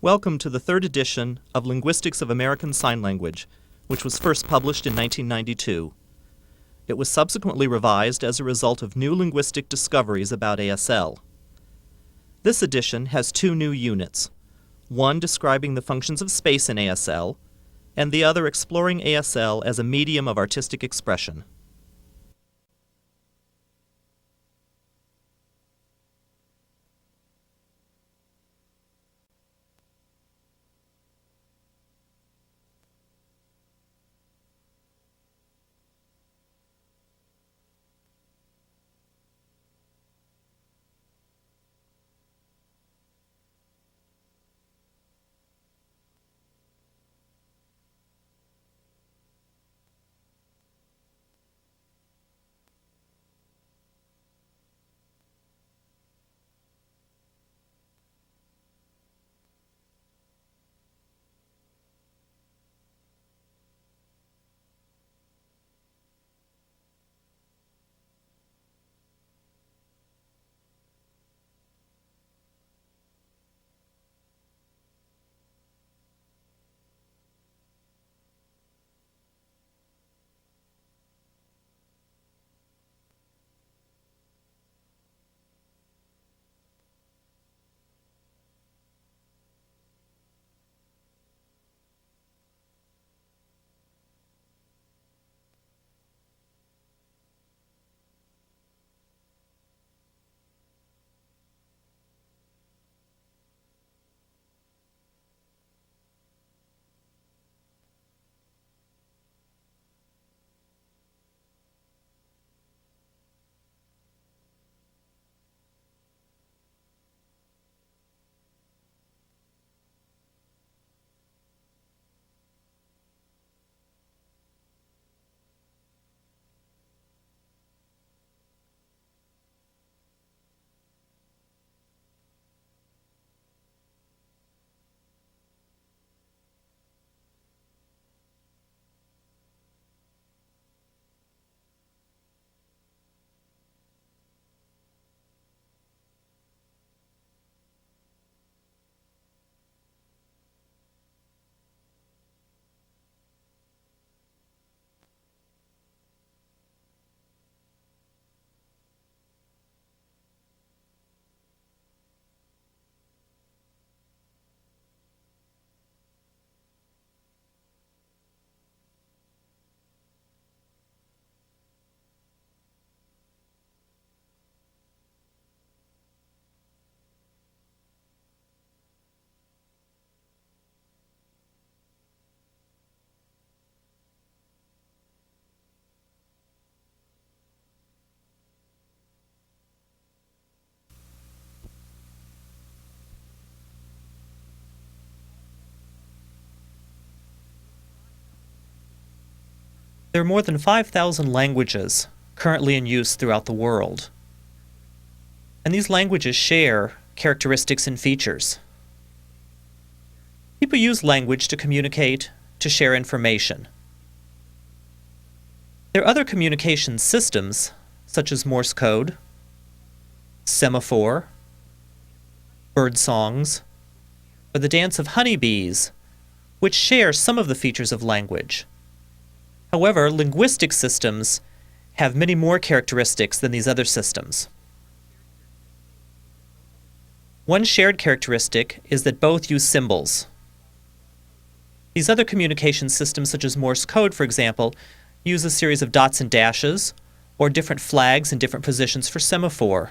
Welcome to the third edition of Linguistics of American Sign Language, which was first published in 1992. It was subsequently revised as a result of new linguistic discoveries about ASL. This edition has two new units, one describing the functions of space in ASL, and the other exploring ASL as a medium of artistic expression. There are more than 5,000 languages currently in use throughout the world. And these languages share characteristics and features. People use language to communicate, to share information. There are other communication systems, such as Morse code, semaphore, bird songs, or the dance of honeybees, which share some of the features of language. However, linguistic systems have many more characteristics than these other systems. One shared characteristic is that both use symbols. These other communication systems, such as Morse code, for example, use a series of dots and dashes, or different flags in different positions for semaphore.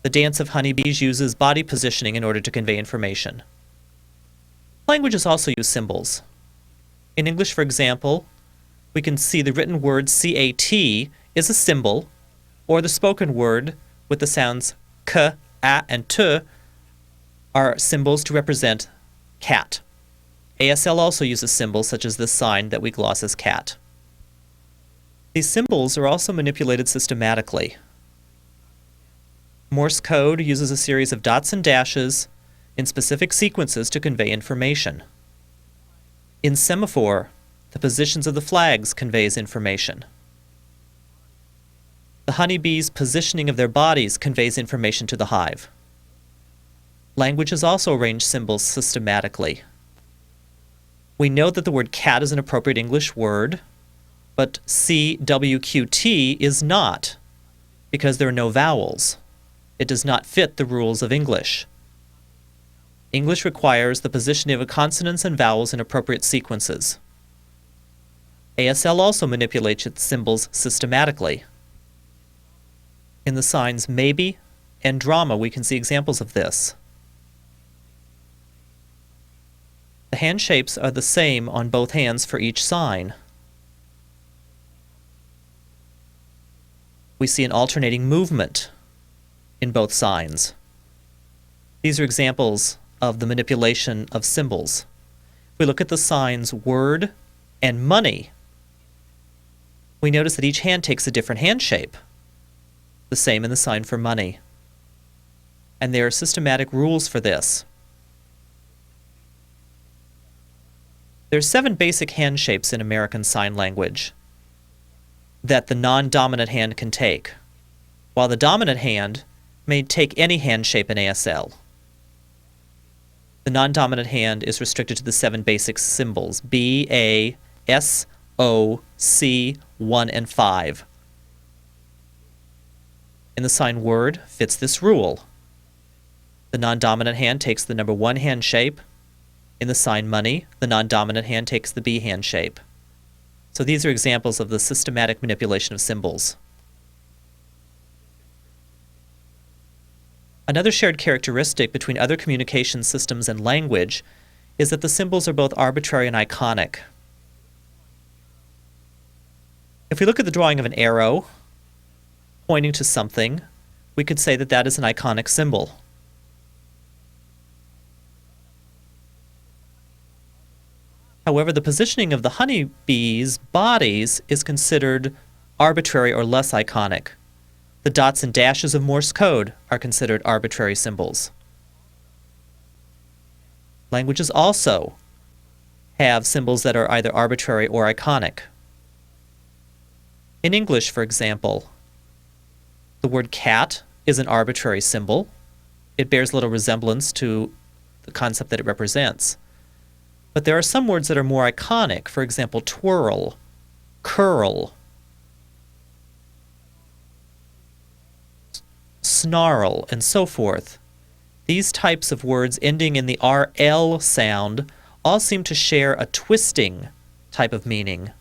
The dance of honeybees uses body positioning in order to convey information. Languages also use symbols. In English, for example, we can see the written word CAT is a symbol, or the spoken word with the sounds K, A, and T are symbols to represent cat. ASL also uses symbols such as this sign that we gloss as cat. These symbols are also manipulated systematically. Morse code uses a series of dots and dashes in specific sequences to convey information. In semaphore, the positions of the flags conveys information. The honeybees' positioning of their bodies conveys information to the hive. Languages also arrange symbols systematically. We know that the word cat is an appropriate English word, but CWQT is not, because there are no vowels. It does not fit the rules of English. English requires the positioning of consonants and vowels in appropriate sequences. ASL also manipulates its symbols systematically. In the signs maybe and drama, we can see examples of this. The hand shapes are the same on both hands for each sign. We see an alternating movement in both signs. These are examples of the manipulation of symbols. If we look at the signs word and money, we notice that each hand takes a different hand shape. The same in the sign for money. And there are systematic rules for this. There are 7 basic hand shapes in American Sign Language that the non-dominant hand can take, while the dominant hand may take any hand shape in ASL. The non-dominant hand is restricted to the 7 basic symbols, B, A, S, O, C, 1, and 5. In the sign word fits this rule. The non-dominant hand takes the number 1 hand shape. In the sign money, the non-dominant hand takes the B hand shape. So these are examples of the systematic manipulation of symbols. Another shared characteristic between other communication systems and language is that the symbols are both arbitrary and iconic. If we look at the drawing of an arrow pointing to something, we could say that that is an iconic symbol. However, the positioning of the honeybees' bodies is considered arbitrary or less iconic. The dots and dashes of Morse code are considered arbitrary symbols. Languages also have symbols that are either arbitrary or iconic. In English, for example, the word cat is an arbitrary symbol. It bears little resemblance to the concept that it represents. But there are some words that are more iconic, for example, twirl, curl, snarl, and so forth. These types of words ending in the RL sound all seem to share a twisting type of meaning.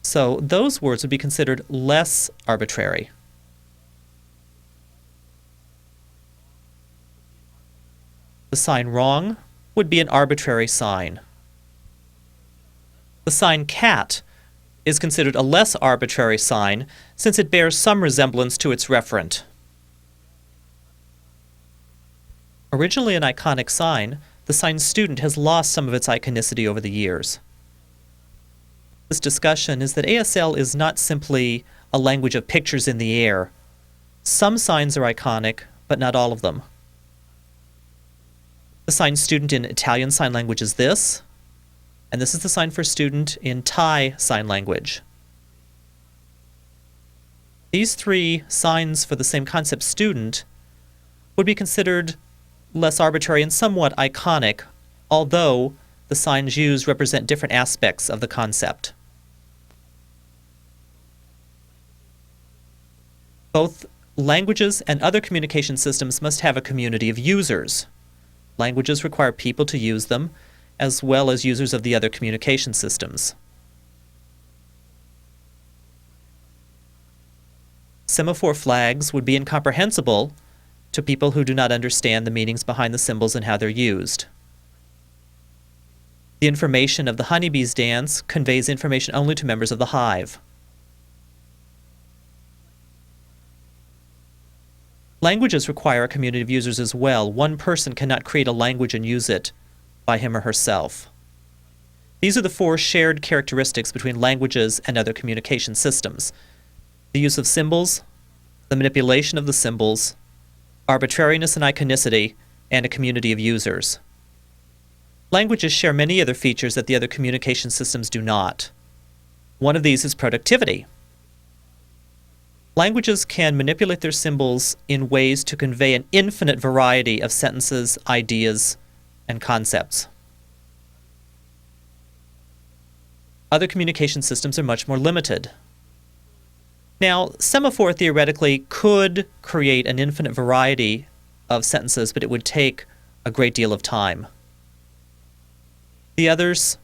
So those words would be considered less arbitrary. The sign wrong would be an arbitrary sign. The sign cat is considered a less arbitrary sign since it bears some resemblance to its referent. Originally an iconic sign, the sign student has lost some of its iconicity over the years. This discussion is that ASL is not simply a language of pictures in the air. Some signs are iconic, but not all of them. The sign student in Italian Sign Language is this, and this is the sign for student in Thai Sign Language. These 3 signs for the same concept student would be considered less arbitrary and somewhat iconic, although the signs used represent different aspects of the concept. Both languages and other communication systems must have a community of users. Languages require people to use them, as well as users of the other communication systems. Semaphore flags would be incomprehensible to people who do not understand the meanings behind the symbols and how they're used. The information of the honeybee's dance conveys information only to members of the hive. Languages require a community of users as well. One person cannot create a language and use it by him or herself. These are the 4 shared characteristics between languages and other communication systems: the use of symbols, the manipulation of the symbols, arbitrariness and iconicity, and a community of users. Languages share many other features that the other communication systems do not. One of these is productivity. Languages can manipulate their symbols in ways to convey an infinite variety of sentences, ideas, and concepts. Other communication systems are much more limited. Now, semaphore theoretically could create an infinite variety of sentences, but it would take a great deal of time. The others,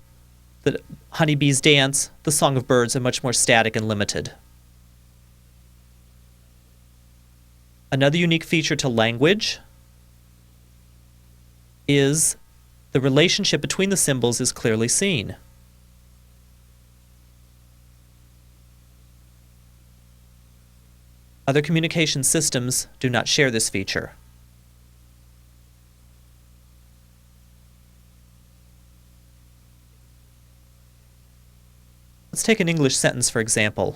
the honeybee's dance, the song of birds, are much more static and limited. Another unique feature to language is the relationship between the symbols is clearly seen. Other communication systems do not share this feature. Let's take an English sentence, for example.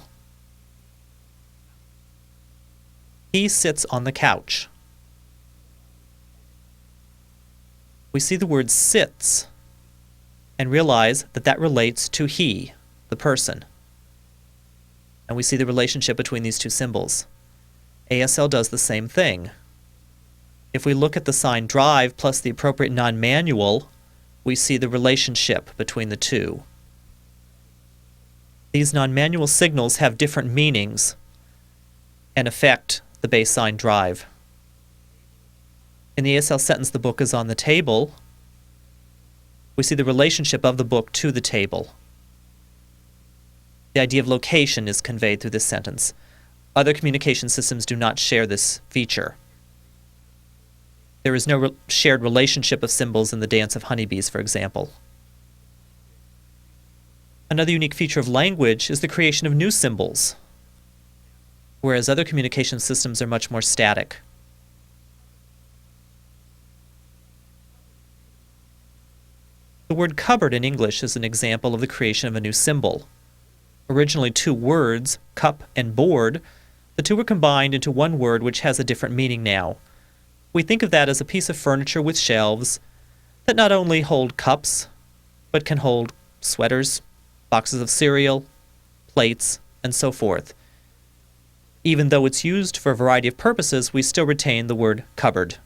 He sits on the couch. We see the word sits and realize that that relates to he, the person. And we see the relationship between these two symbols. ASL does the same thing. If we look at the sign drive plus the appropriate non-manual, we see the relationship between the two. These non-manual signals have different meanings and affect the base sign drive. In the ASL sentence, the book is on the table, we see the relationship of the book to the table. The idea of location is conveyed through this sentence. Other communication systems do not share this feature. There is no shared relationship of symbols in the dance of honeybees, for example. Another unique feature of language is the creation of new symbols, whereas other communication systems are much more static. The word cupboard in English is an example of the creation of a new symbol. Originally two words, cup and board, the two were combined into one word which has a different meaning now. We think of that as a piece of furniture with shelves that not only hold cups, but can hold sweaters, boxes of cereal, plates, and so forth. Even though it's used for a variety of purposes, we still retain the word cupboard.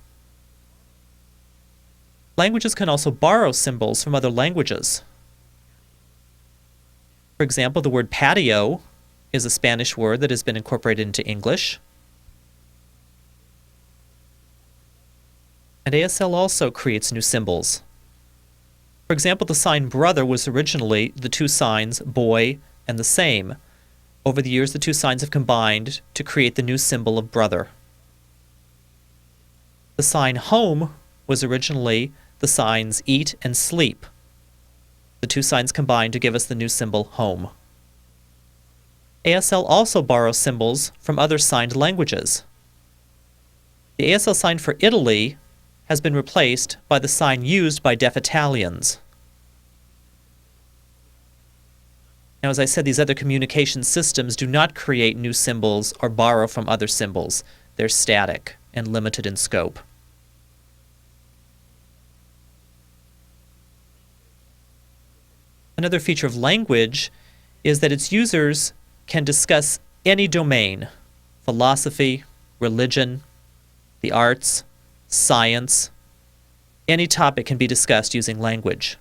Languages can also borrow symbols from other languages. For example, the word patio is a Spanish word that has been incorporated into English. And ASL also creates new symbols. For example, the sign brother was originally the two signs boy and the same. Over the years, the two signs have combined to create the new symbol of brother. The sign home was originally the signs eat and sleep. The two signs combined to give us the new symbol home. ASL also borrows symbols from other signed languages. The ASL sign for Italy has been replaced by the sign used by deaf Italians. Now, as I said, these other communication systems do not create new symbols or borrow from other symbols. They're static and limited in scope. Another feature of language is that its users can discuss any domain: philosophy, religion, the arts, science. Any topic can be discussed using language.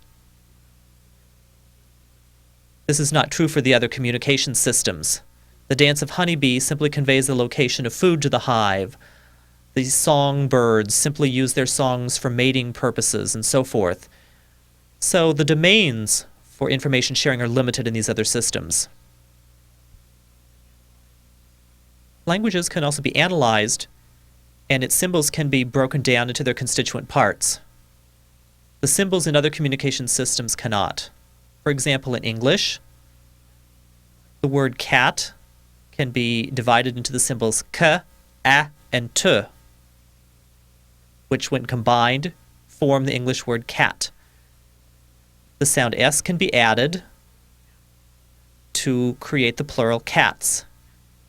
This is not true for the other communication systems. The dance of honeybee simply conveys the location of food to the hive. The songbirds simply use their songs for mating purposes and so forth. So the domains for information sharing are limited in these other systems. Languages can also be analyzed, and its symbols can be broken down into their constituent parts. The symbols in other communication systems cannot. For example, in English, the word cat can be divided into the symbols k, a, and t, which when combined form the English word cat. The sound s can be added to create the plural cats.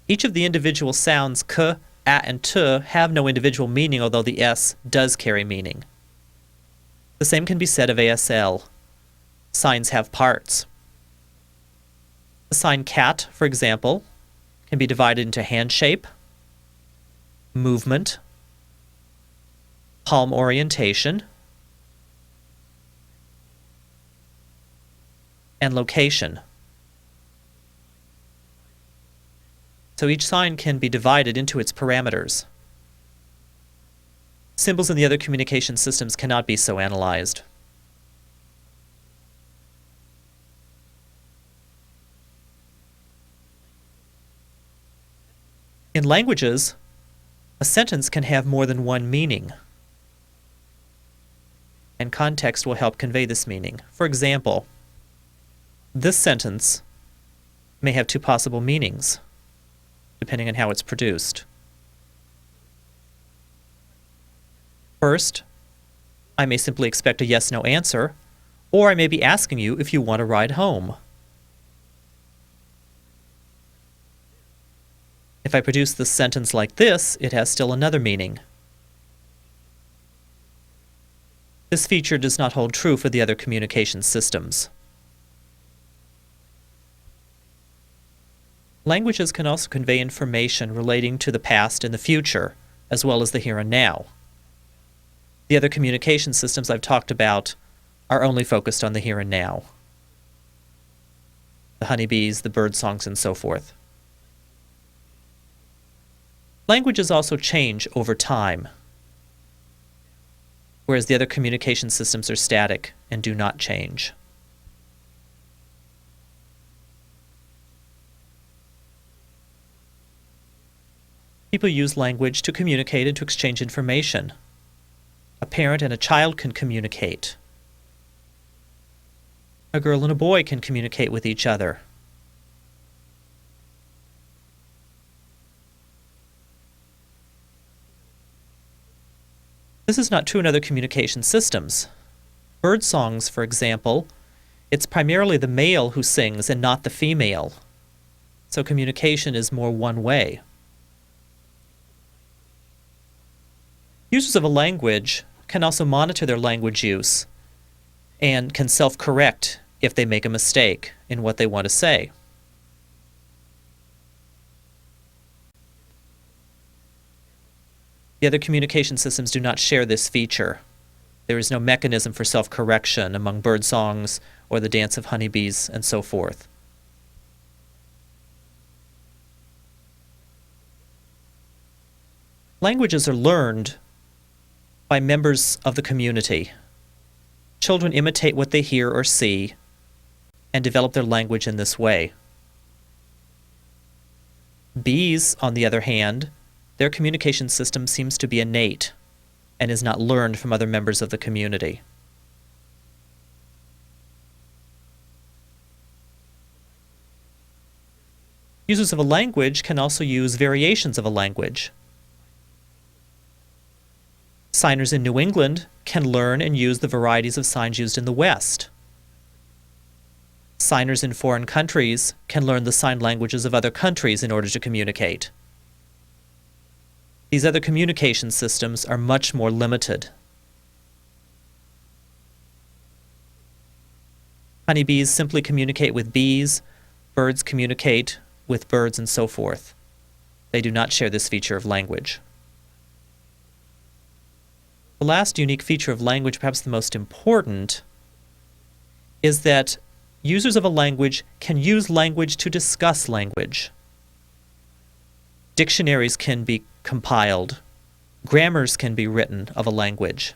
Each of the individual sounds k, a, and t have no individual meaning, although the s does carry meaning. The same can be said of ASL. Signs have parts. The sign cat, for example, can be divided into hand shape, movement, palm orientation, and location. So each sign can be divided into its parameters. Symbols in the other communication systems cannot be so analyzed. In languages, a sentence can have more than one meaning, and context will help convey this meaning. For example, this sentence may have two possible meanings, depending on how it's produced. First, I may simply expect a yes/no answer, or I may be asking you if you want to ride home. If I produce this sentence like this, it has still another meaning. This feature does not hold true for the other communication systems. Languages can also convey information relating to the past and the future, as well as the here and now. The other communication systems I've talked about are only focused on the here and now. The honeybees, the bird songs, and so forth. Languages also change over time, whereas the other communication systems are static and do not change. People use language to communicate and to exchange information. A parent and a child can communicate. A girl and a boy can communicate with each other. This is not true in other communication systems. Bird songs, for example, it's primarily the male who sings and not the female. So communication is more one way. Users of a language can also monitor their language use and can self-correct if they make a mistake in what they want to say. The other communication systems do not share this feature. There is no mechanism for self-correction among bird songs or the dance of honeybees and so forth. Languages are learned by members of the community. Children imitate what they hear or see and develop their language in this way. Bees, on the other hand, their communication system seems to be innate and is not learned from other members of the community. Users of a language can also use variations of a language. Signers in New England can learn and use the varieties of signs used in the West. Signers in foreign countries can learn the sign languages of other countries in order to communicate. These other communication systems are much more limited. Honeybees simply communicate with bees, birds communicate with birds, and so forth. They do not share this feature of language. The last unique feature of language, perhaps the most important, is that users of a language can use language to discuss language. Dictionaries can be compiled. Grammars can be written of a language.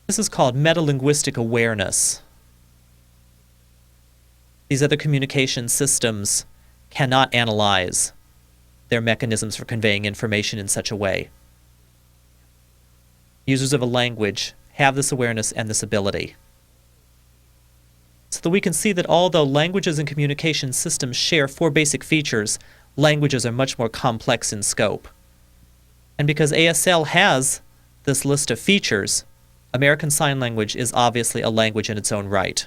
This is called metalinguistic awareness. These other communication systems cannot analyze their mechanisms for conveying information in such a way. Users of a language have this awareness and this ability. So that we can see that although languages and communication systems share four basic features, languages are much more complex in scope. And because ASL has this list of features, American Sign Language is obviously a language in its own right.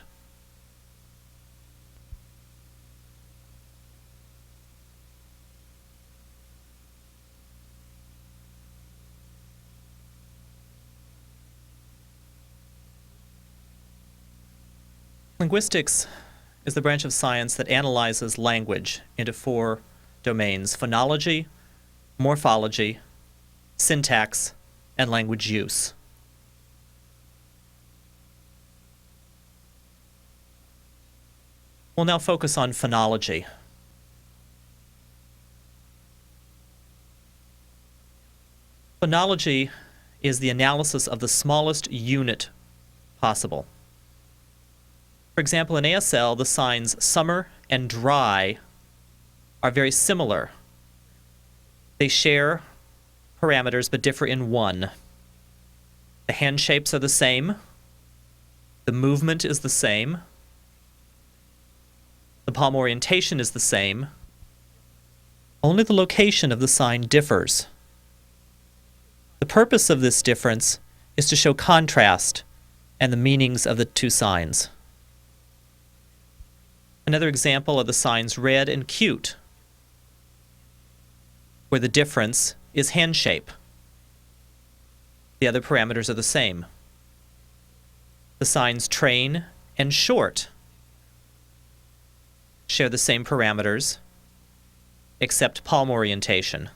Linguistics is the branch of science that analyzes language into four domains: phonology, morphology, syntax, and language use. We'll now focus on phonology. Phonology is the analysis of the smallest unit possible. For example, in ASL, the signs summer and dry are very similar. They share parameters but differ in one. The hand shapes are the same. The movement is the same. The palm orientation is the same. Only the location of the sign differs. The purpose of this difference is to show contrast and the meanings of the two signs. Another example are the signs red and cute, where the difference is hand shape. The other parameters are the same. The signs train and short share the same parameters, except palm orientation.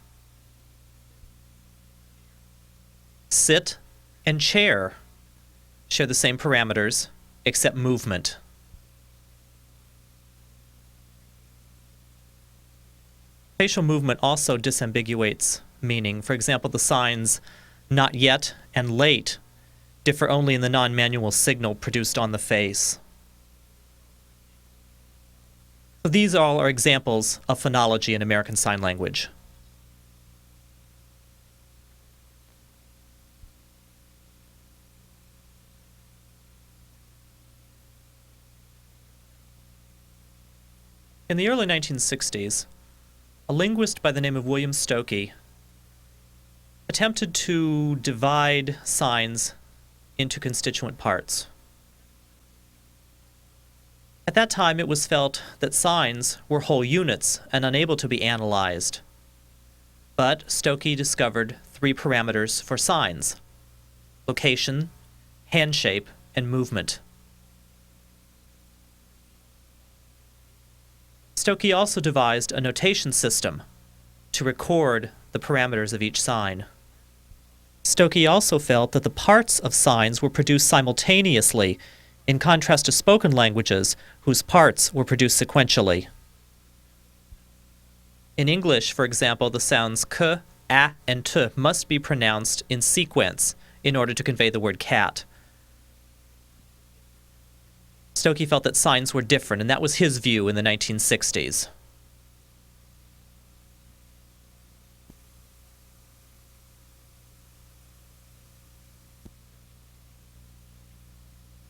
Sit and chair share the same parameters, except movement. Facial movement also disambiguates meaning. For example, the signs not yet and late differ only in the non-manual signal produced on the face. So these all are examples of phonology in American Sign Language. In the early 1960s, a linguist by the name of William Stokoe attempted to divide signs into constituent parts. At that time, it was felt that signs were whole units and unable to be analyzed. But Stokoe discovered three parameters for signs: location, hand shape, and movement. Stokoe also devised a notation system to record the parameters of each sign. Stokoe also felt that the parts of signs were produced simultaneously, in contrast to spoken languages whose parts were produced sequentially. In English, for example, the sounds k, a, and t must be pronounced in sequence in order to convey the word cat. Stokoe felt that signs were different, and that was his view in the 1960s.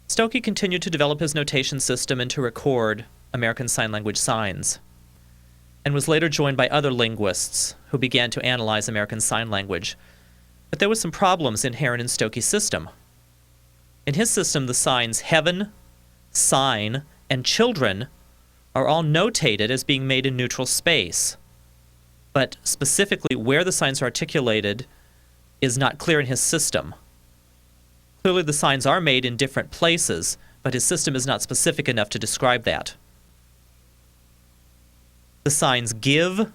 Stokoe continued to develop his notation system and to record American Sign Language signs, and was later joined by other linguists who began to analyze American Sign Language. But there were some problems inherent in Stokoe's system. In his system, the signs heaven, sign, and children are all notated as being made in neutral space. But specifically where the signs are articulated is not clear in his system. Clearly the signs are made in different places, but his system is not specific enough to describe that. The signs give,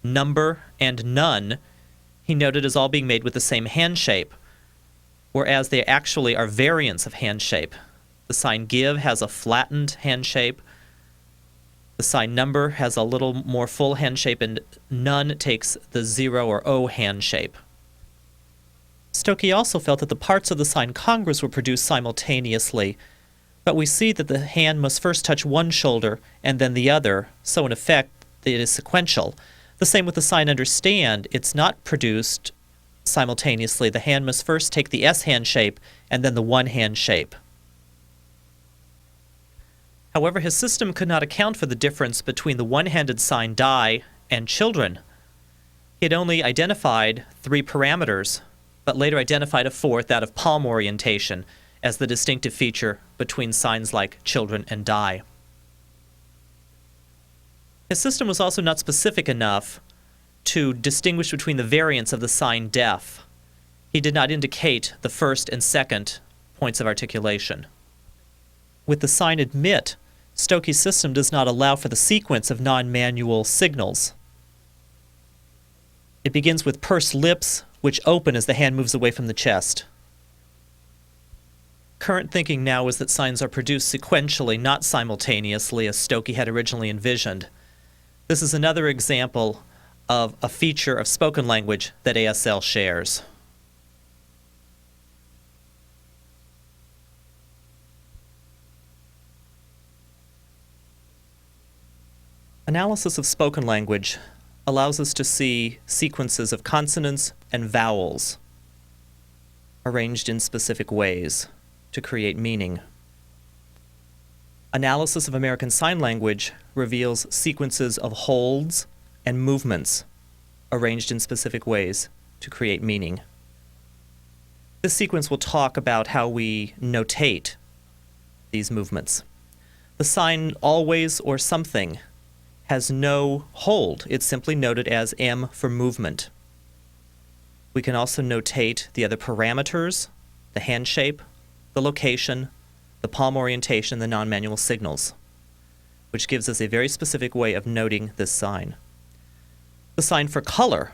number, and none he noted as all being made with the same hand shape, whereas they actually are variants of hand shape. The sign give has a flattened hand shape. The sign number has a little more full hand shape, and none takes the 0 or O hand shape. Stokoe also felt that the parts of the sign congress were produced simultaneously, but we see that the hand must first touch one shoulder and then the other, so in effect it is sequential. The same with the sign understand. It's not produced simultaneously. The hand must first take the S hand shape and then the one hand shape. However, his system could not account for the difference between the one-handed sign die and children. He had only identified three parameters, but later identified a fourth, that of palm orientation, as the distinctive feature between signs like children and die. His system was also not specific enough to distinguish between the variants of the sign deaf. He did not indicate the first and second points of articulation. With the sign admit, Stokes' system does not allow for the sequence of non-manual signals. It begins with pursed lips, which open as the hand moves away from the chest. Current thinking now is that signs are produced sequentially, not simultaneously, as Stokes had originally envisioned. This is another example of a feature of spoken language that ASL shares. Analysis of spoken language allows us to see sequences of consonants and vowels arranged in specific ways to create meaning. Analysis of American Sign Language reveals sequences of holds and movements arranged in specific ways to create meaning. This sequence will talk about how we notate these movements. The sign always or something has no hold. It's simply noted as M for movement. We can also notate the other parameters, the hand shape, the location, the palm orientation, the non-manual signals, which gives us a very specific way of noting this sign. The sign for color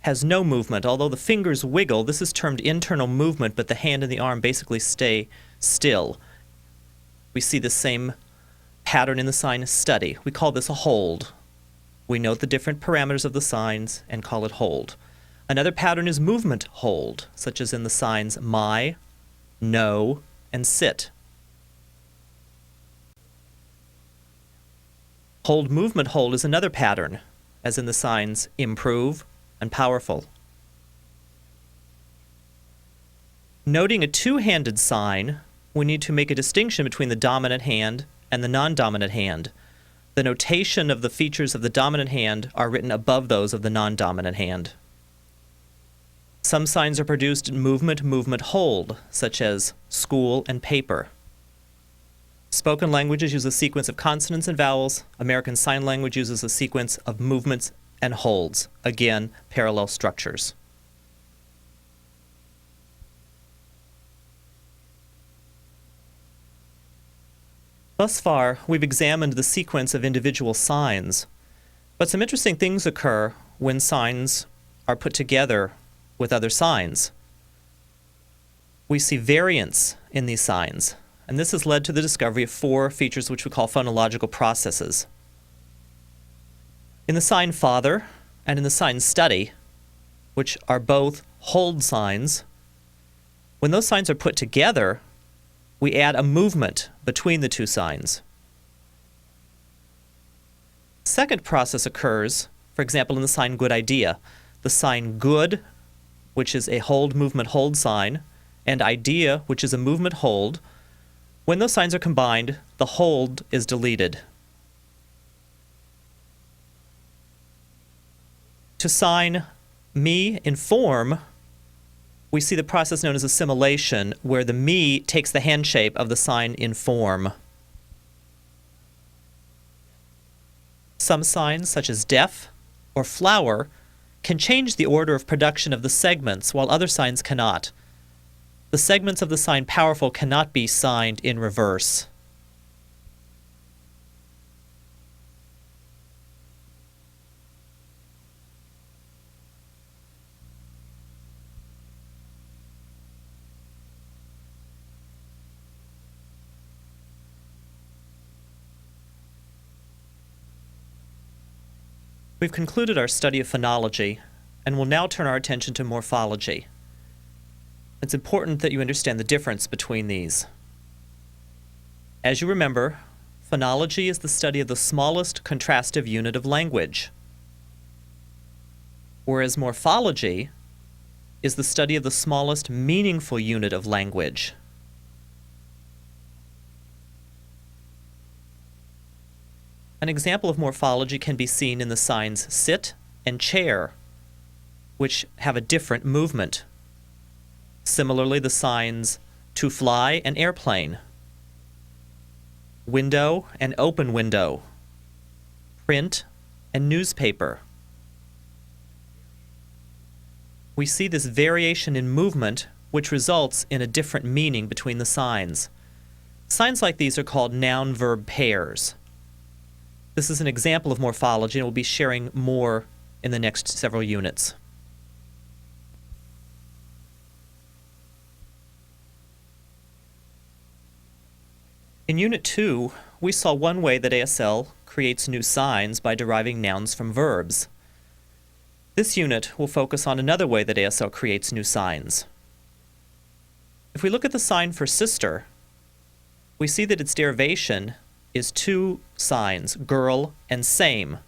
has no movement. Although the fingers wiggle, this is termed internal movement, but the hand and the arm basically stay still. We see the same pattern in the sign study. We call this a hold. We note the different parameters of the signs and call it hold. Another pattern is movement hold, such as in the signs my, no, and sit. Hold movement hold is another pattern, as in the signs improve and powerful. Noting a two-handed sign, we need to make a distinction between the dominant hand and the non-dominant hand. The notation of the features of the dominant hand are written above those of the non-dominant hand. Some signs are produced in movement, movement, hold, such as school and paper. Spoken languages use a sequence of consonants and vowels. American Sign Language uses a sequence of movements and holds. Again, parallel structures. Thus far, we've examined the sequence of individual signs, but some interesting things occur when signs are put together with other signs. We see variance in these signs, and this has led to the discovery of 4 features which we call phonological processes. In the sign father and in the sign study, which are both hold signs, when those signs are put together, we add a movement between the two signs. Second process occurs, for example, in the sign good idea. The sign good, which is a hold movement hold sign, and idea, which is a movement hold. When those signs are combined, the hold is deleted. To sign me in form, we see the process known as assimilation, where the me takes the hand shape of the sign in form. Some signs, such as deaf or flower, can change the order of production of the segments, while other signs cannot. The segments of the sign powerful cannot be signed in reverse. We've concluded our study of phonology, and will now turn our attention to morphology. It's important that you understand the difference between these. As you remember, phonology is the study of the smallest contrastive unit of language, whereas morphology is the study of the smallest meaningful unit of language. An example of morphology can be seen in the signs sit and chair, which have a different movement. Similarly, the signs to fly and airplane, window and open window, print and newspaper. We see this variation in movement, which results in a different meaning between the signs. Signs like these are called noun-verb pairs. This is an example of morphology, and we'll be sharing more in the next several units. In Unit 2, we saw one way that ASL creates new signs by deriving nouns from verbs. This unit will focus on another way that ASL creates new signs. If we look at the sign for sister, we see that its derivation is two signs, girl and same,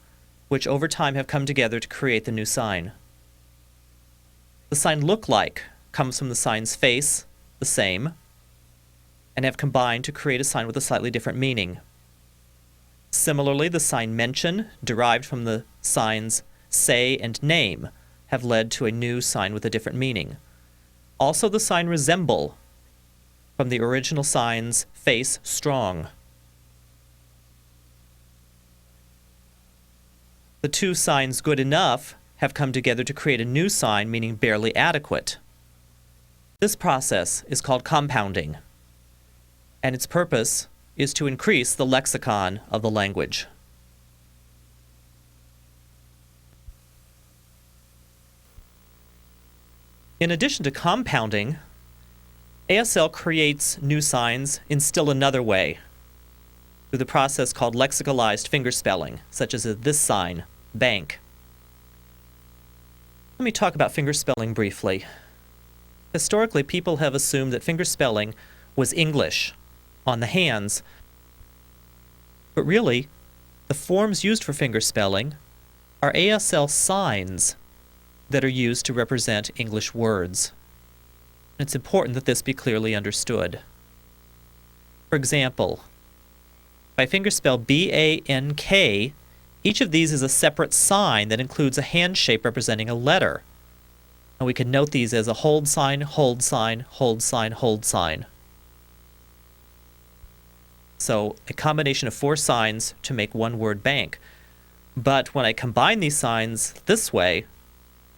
which over time have come together to create the new sign. The sign look like comes from the signs face, the same, and have combined to create a sign with a slightly different meaning. Similarly, the sign mention, derived from the signs say and name, have led to a new sign with a different meaning. Also, the sign resemble, from the original signs face, strong. The two signs good enough have come together to create a new sign meaning barely adequate. This process is called compounding, and its purpose is to increase the lexicon of the language. In addition to compounding, ASL creates new signs in still another way, through the process called lexicalized fingerspelling, such as this sign, bank. Let me talk about fingerspelling briefly. Historically, people have assumed that fingerspelling was English on the hands, but really, the forms used for fingerspelling are ASL signs that are used to represent English words. It's important that this be clearly understood. For example, if I fingerspell B-A-N-K, each of these is a separate sign that includes a hand shape representing a letter. And we can note these as a hold sign, hold sign, hold sign, hold sign. So a combination of four signs to make one word bank. But when I combine these signs this way,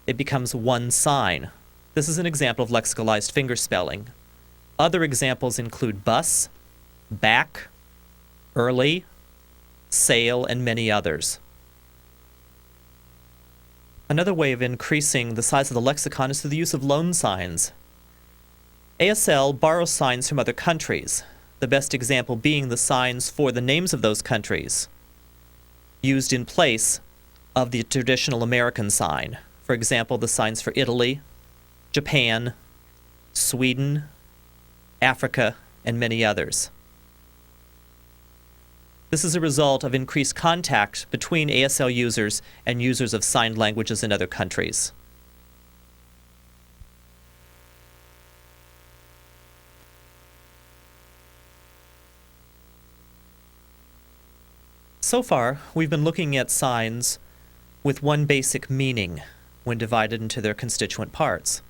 it becomes one sign. This is an example of lexicalized fingerspelling. Other examples include bus, back, early, sail, and many others. Another way of increasing the size of the lexicon is through the use of loan signs. ASL borrows signs from other countries, the best example being the signs for the names of those countries, used in place of the traditional American sign. For example, the signs for Italy, Japan, Sweden, Africa, and many others. This is a result of increased contact between ASL users and users of signed languages in other countries. So far, we've been looking at signs with one basic meaning when divided into their constituent parts.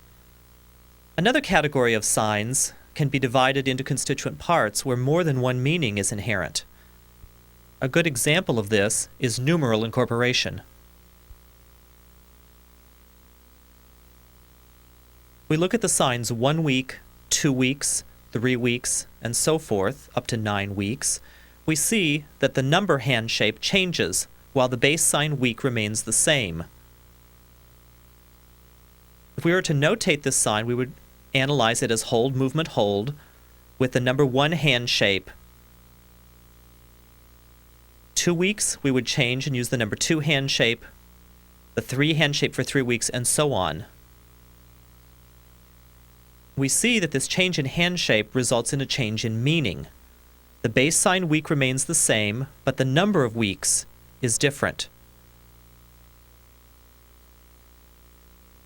Another category of signs can be divided into constituent parts where more than one meaning is inherent. A good example of this is numeral incorporation. We look at the signs 1 week, 2 weeks, 3 weeks, and so forth, up to 9 weeks. We see that the number hand shape changes while the base sign week remains the same. If we were to notate this sign, we would analyze it as hold, movement, hold, with the number 1 hand shape. 2 weeks, we would change and use the number 2 hand shape, the 3 hand shape for 3 weeks, and so on. We see that this change in hand shape results in a change in meaning. The base sign week remains the same, but the number of weeks is different.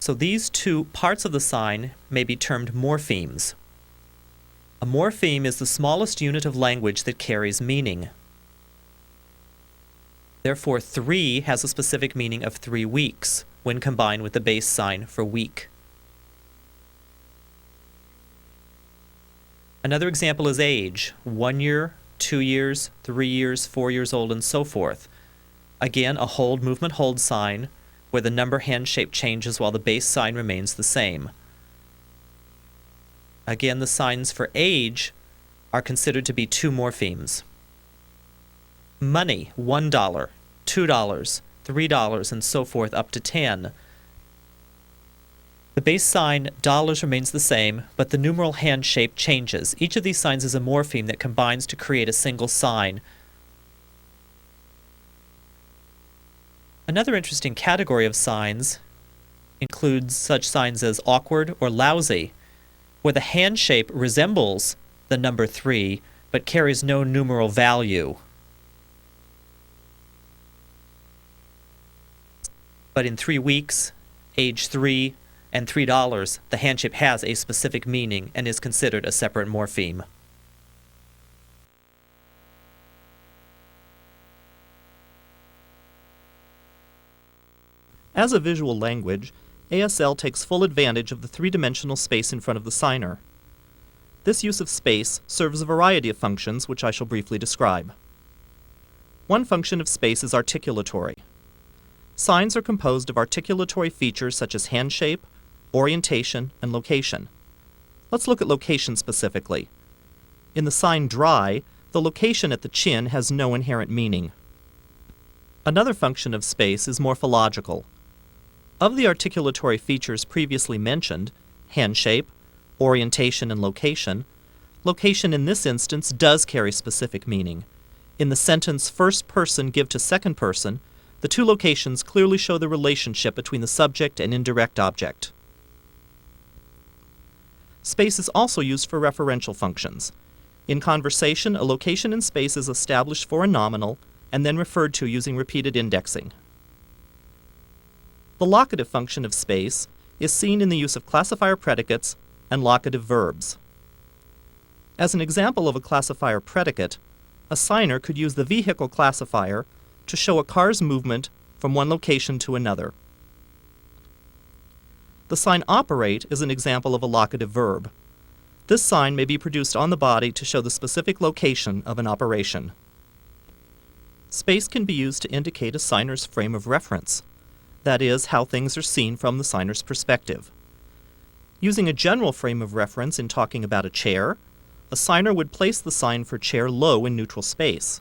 So these two parts of the sign may be termed morphemes. A morpheme is the smallest unit of language that carries meaning. Therefore, 3 has a specific meaning of 3 weeks when combined with the base sign for week. Another example is age, 1 year, 2 years, 3 years, 4 years old, and so forth. Again, a hold, movement, hold sign where the number hand shape changes while the base sign remains the same. Again, the signs for age are considered to be two morphemes. Money, $1, $2, $3, and so forth up to 10. The base sign dollars remains the same, but the numeral hand shape changes. Each of these signs is a morpheme that combines to create a single sign. Another interesting category of signs includes such signs as awkward or lousy, where the hand shape resembles the number 3 but carries no numeral value. But in 3 weeks, age 3, and $3, the hand shape has a specific meaning and is considered a separate morpheme. As a visual language, ASL takes full advantage of the three-dimensional space in front of the signer. This use of space serves a variety of functions, which I shall briefly describe. One function of space is articulatory. Signs are composed of articulatory features such as hand shape, orientation, and location. Let's look at location specifically. In the sign dry, the location at the chin has no inherent meaning. Another function of space is morphological. Of the articulatory features previously mentioned, hand shape, orientation, and location in this instance does carry specific meaning. In the sentence first person give to second person, the two locations clearly show the relationship between the subject and indirect object. Space is also used for referential functions. In conversation, a location in space is established for a nominal and then referred to using repeated indexing. The locative function of space is seen in the use of classifier predicates and locative verbs. As an example of a classifier predicate, a signer could use the vehicle classifier to show a car's movement from one location to another. The sign operate is an example of a locative verb. This sign may be produced on the body to show the specific location of an operation. Space can be used to indicate a signer's frame of reference, that is, how things are seen from the signer's perspective. Using a general frame of reference in talking about a chair, a signer would place the sign for chair low in neutral space.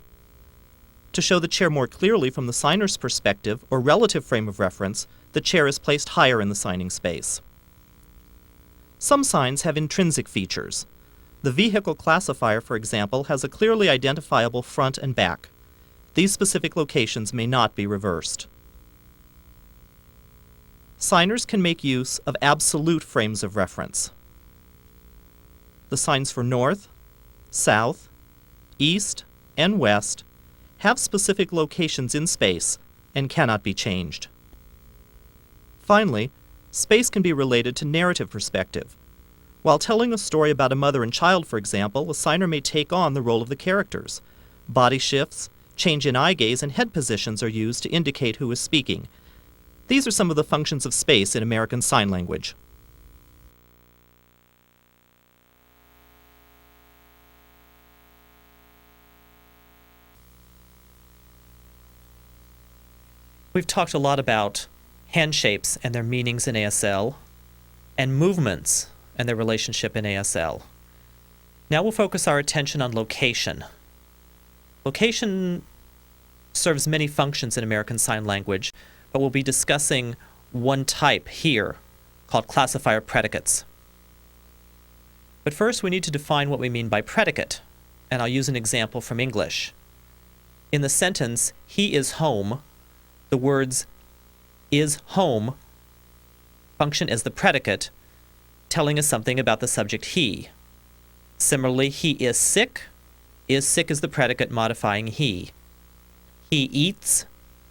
To show the chair more clearly from the signer's perspective or relative frame of reference, the chair is placed higher in the signing space. Some signs have intrinsic features. The vehicle classifier, for example, has a clearly identifiable front and back. These specific locations may not be reversed. Signers can make use of absolute frames of reference. The signs for north, south, east, and west have specific locations in space and cannot be changed. Finally, space can be related to narrative perspective. While telling a story about a mother and child, for example, a signer may take on the role of the characters. Body shifts, change in eye gaze, and head positions are used to indicate who is speaking. These are some of the functions of space in American Sign Language. We've talked a lot about hand shapes and their meanings in ASL, and movements and their relationship in ASL. Now we'll focus our attention on location. Location serves many functions in American Sign Language, but we'll be discussing one type here, called classifier predicates. But first we need to define what we mean by predicate, and I'll use an example from English. In the sentence, he is home, the words is home function as the predicate, telling us something about the subject he. Similarly, he is sick is the predicate modifying he. He eats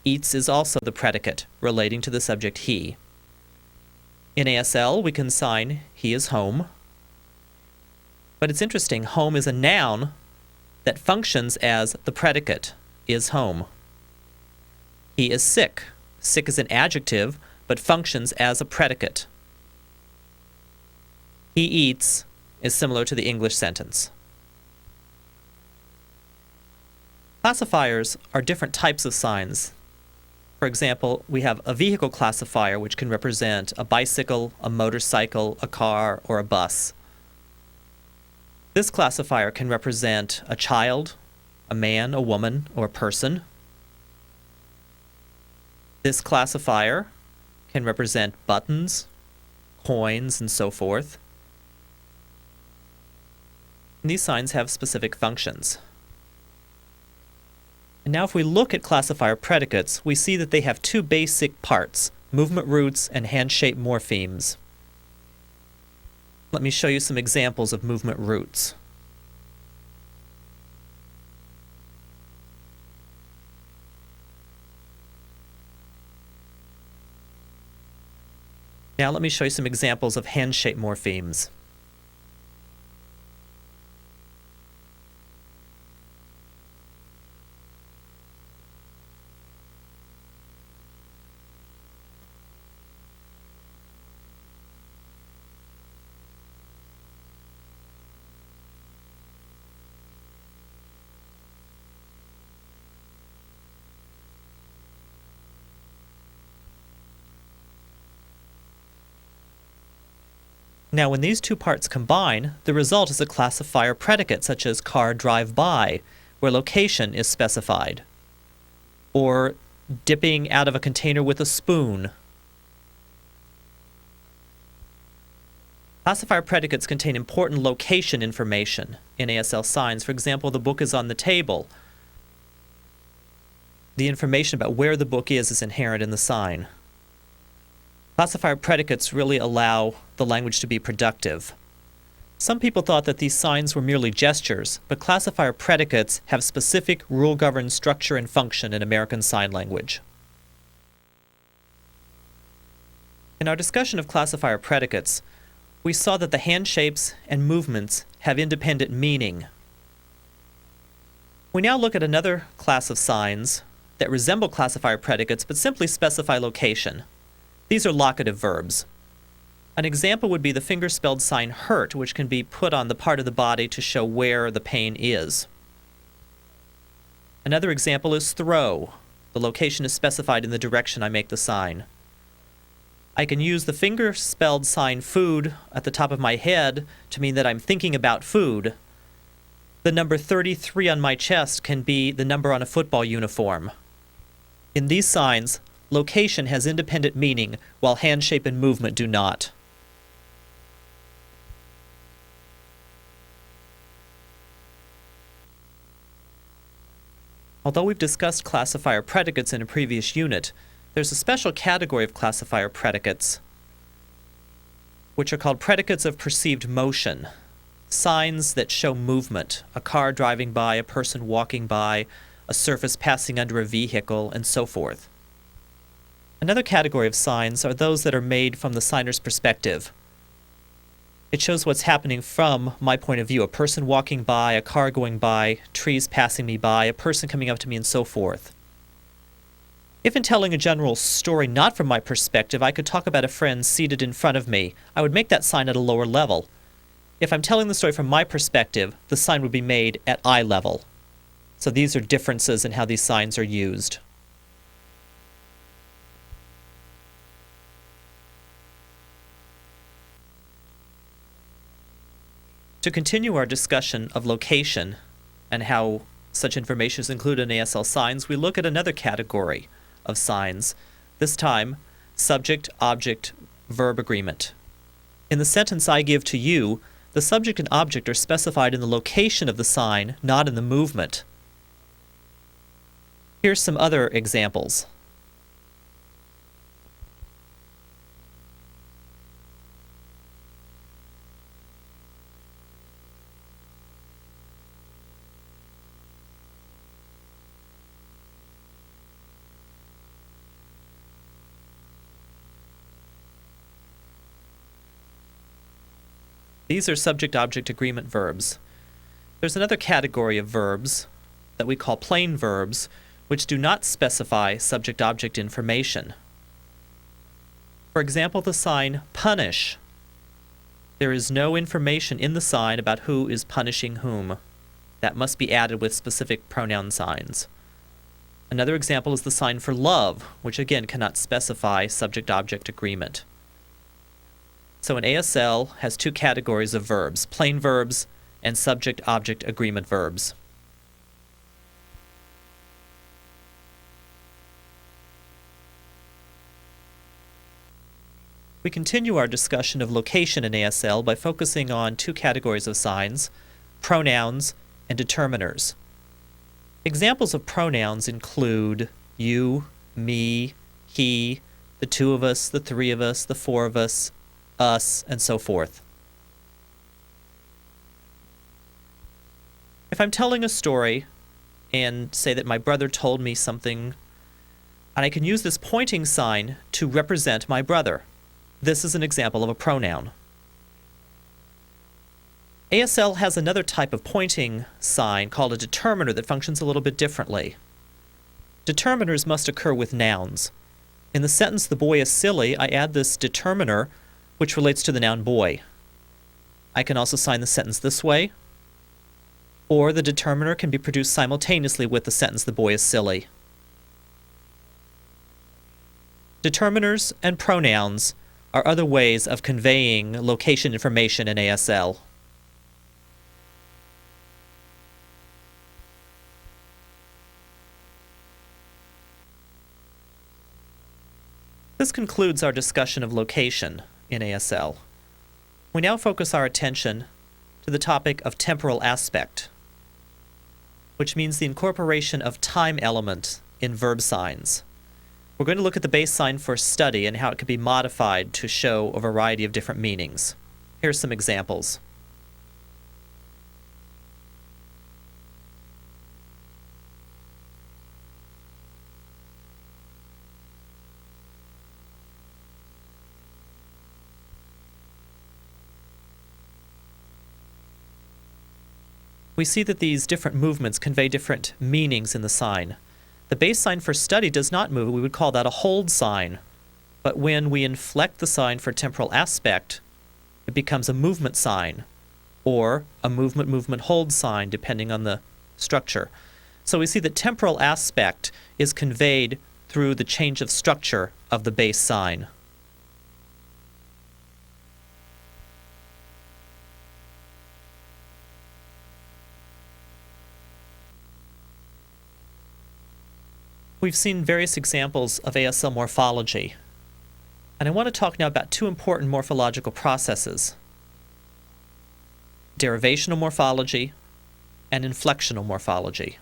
is also the predicate relating to the subject he. In ASL, we can sign he is home. But it's interesting, home is a noun that functions as the predicate is home. He is sick. Sick is an adjective, but functions as a predicate. He eats is similar to the English sentence. Classifiers are different types of signs. For example, we have a vehicle classifier, which can represent a bicycle, a motorcycle, a car, or a bus. This classifier can represent a child, a man, a woman, or a person. This classifier can represent buttons, coins, and so forth. And these signs have specific functions. And now if we look at classifier predicates, we see that they have two basic parts, movement roots and hand-shaped morphemes. Let me show you some examples of movement roots. Now let me show you some examples of hand-shaped morphemes. Now when these two parts combine, the result is a classifier predicate such as car drive by, where location is specified, or dipping out of a container with a spoon. Classifier predicates contain important location information in ASL signs. For example, the book is on the table. The information about where the book is inherent in the sign. Classifier predicates really allow the language to be productive. Some people thought that these signs were merely gestures, but classifier predicates have specific rule-governed structure and function in American Sign Language. In our discussion of classifier predicates, we saw that the hand shapes and movements have independent meaning. We now look at another class of signs that resemble classifier predicates but simply specify location. These are locative verbs. An example would be the finger-spelled sign hurt, which can be put on the part of the body to show where the pain is. Another example is throw. The location is specified in the direction I make the sign. I can use the finger-spelled sign food at the top of my head to mean that I'm thinking about food. The number 33 on my chest can be the number on a football uniform. In these signs, location has independent meaning, while hand shape and movement do not. Although we've discussed classifier predicates in a previous unit, there's a special category of classifier predicates, which are called predicates of perceived motion, signs that show movement, a car driving by, a person walking by, a surface passing under a vehicle, and so forth. Another category of signs are those that are made from the signer's perspective. It shows what's happening from my point of view, a person walking by, a car going by, trees passing me by, a person coming up to me, and so forth. If in telling a general story not from my perspective, I could talk about a friend seated in front of me, I would make that sign at a lower level. If I'm telling the story from my perspective, the sign would be made at eye level. So these are differences in how these signs are used. To continue our discussion of location and how such information is included in ASL signs, we look at another category of signs, this time subject-object-verb agreement. In the sentence I give to you, the subject and object are specified in the location of the sign, not in the movement. Here's some other examples. These are subject-object agreement verbs. There's another category of verbs that we call plain verbs, which do not specify subject-object information. For example, the sign punish. There is no information in the sign about who is punishing whom. That must be added with specific pronoun signs. Another example is the sign for love, which again cannot specify subject-object agreement. So an ASL has two categories of verbs, plain verbs and subject-object agreement verbs. We continue our discussion of location in ASL by focusing on two categories of signs, pronouns and determiners. Examples of pronouns include you, me, he, the two of us, the three of us, the four of us, and so forth. If I'm telling a story and say that my brother told me something, and I can use this pointing sign to represent my brother. This is an example of a pronoun. ASL has another type of pointing sign called a determiner that functions a little bit differently. Determiners must occur with nouns. In the sentence, "The boy is silly," I add this determiner, which relates to the noun boy. I can also sign the sentence this way, or the determiner can be produced simultaneously with the sentence, "The boy is silly." Determiners and pronouns are other ways of conveying location information in ASL. This concludes our discussion of location in ASL. We now focus our attention to the topic of temporal aspect, which means the incorporation of time element in verb signs. We're going to look at the base sign for study and how it can be modified to show a variety of different meanings. Here's some examples. We see that these different movements convey different meanings in the sign. The base sign for study does not move. We would call that a hold sign. But when we inflect the sign for temporal aspect, it becomes a movement sign, or a movement hold sign, depending on the structure. So we see that temporal aspect is conveyed through the change of structure of the base sign. We've seen various examples of ASL morphology, and I want to talk now about two important morphological processes: derivational morphology and inflectional morphology.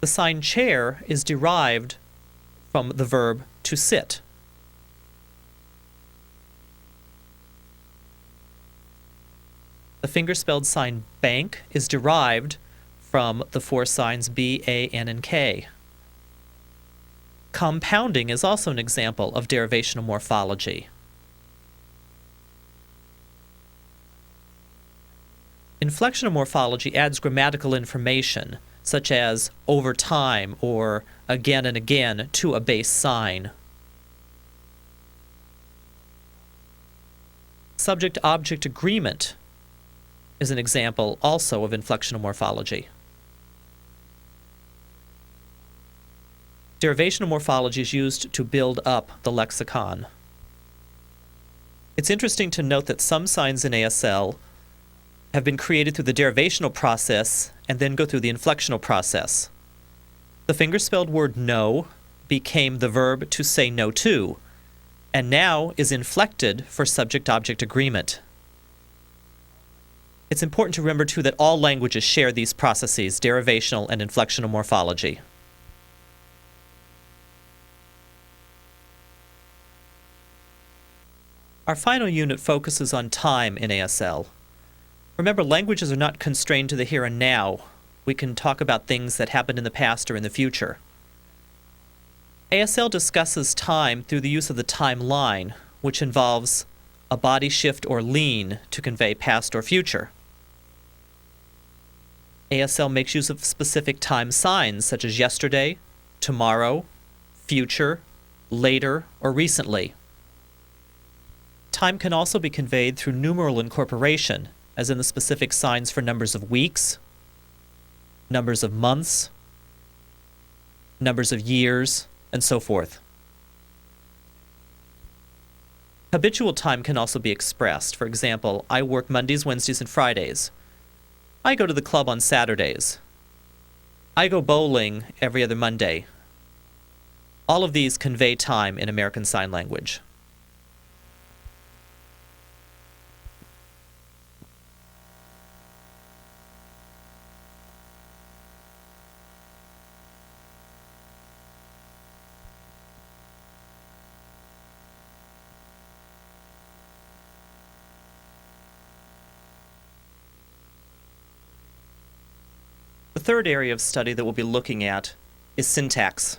The sign chair is derived from the verb to sit. The finger-spelled sign bank is derived from the four signs B, A, N, and K. Compounding is also an example of derivational morphology. Inflectional morphology adds grammatical information, such as over time or again and again, to a base sign. Subject-object agreement is an example also of inflectional morphology. Derivational morphology is used to build up the lexicon. It's interesting to note that some signs in ASL have been created through the derivational process and then go through the inflectional process. The finger-spelled word no became the verb to say no to, and now is inflected for subject-object agreement. It's important to remember, too, that all languages share these processes, derivational and inflectional morphology. Our final unit focuses on time in ASL. Remember, languages are not constrained to the here and now. We can talk about things that happened in the past or in the future. ASL discusses time through the use of the timeline, which involves a body shift or lean to convey past or future. ASL makes use of specific time signs such as yesterday, tomorrow, future, later, or recently. Time can also be conveyed through numeral incorporation, as in the specific signs for numbers of weeks, numbers of months, numbers of years, and so forth. Habitual time can also be expressed. For example, I work Mondays, Wednesdays, and Fridays. I go to the club on Saturdays. I go bowling every other Monday. All of these convey time in American Sign Language. The third area of study that we'll be looking at is syntax.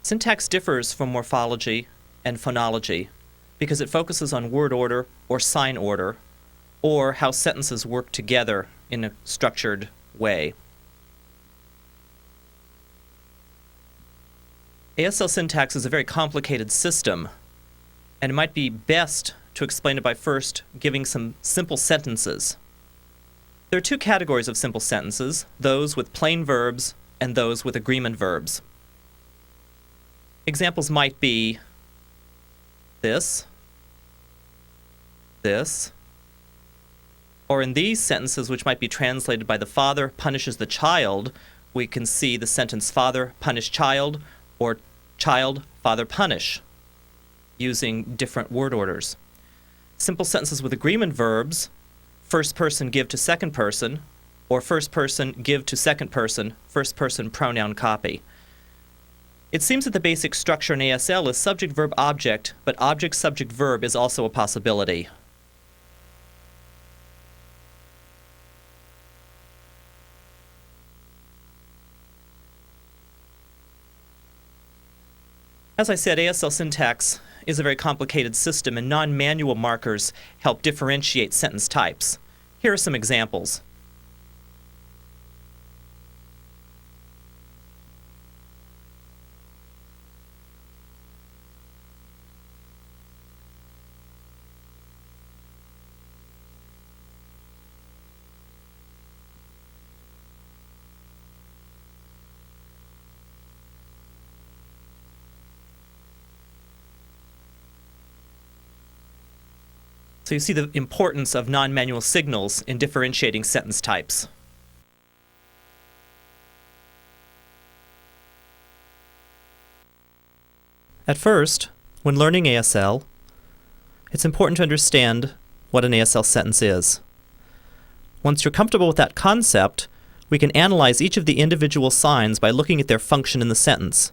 Syntax differs from morphology and phonology because it focuses on word order or sign order, or how sentences work together in a structured way. ASL syntax is a very complicated system, and it might be best to explain it by first giving some simple sentences. There are two categories of simple sentences, those with plain verbs and those with agreement verbs. Examples might be this, or in these sentences, which might be translated by the father punishes the child, we can see the sentence father punish child or child father punish, using different word orders. Simple sentences with agreement verbs, first person give to second person, or first person give to second person, first person pronoun copy. It seems that the basic structure in ASL is subject, verb, object, but object, subject, verb is also a possibility. As I said, ASL syntax is a very complicated system, and non-manual markers help differentiate sentence types. Here are some examples. So you see the importance of non-manual signals in differentiating sentence types. At first, when learning ASL, it's important to understand what an ASL sentence is. Once you're comfortable with that concept, we can analyze each of the individual signs by looking at their function in the sentence.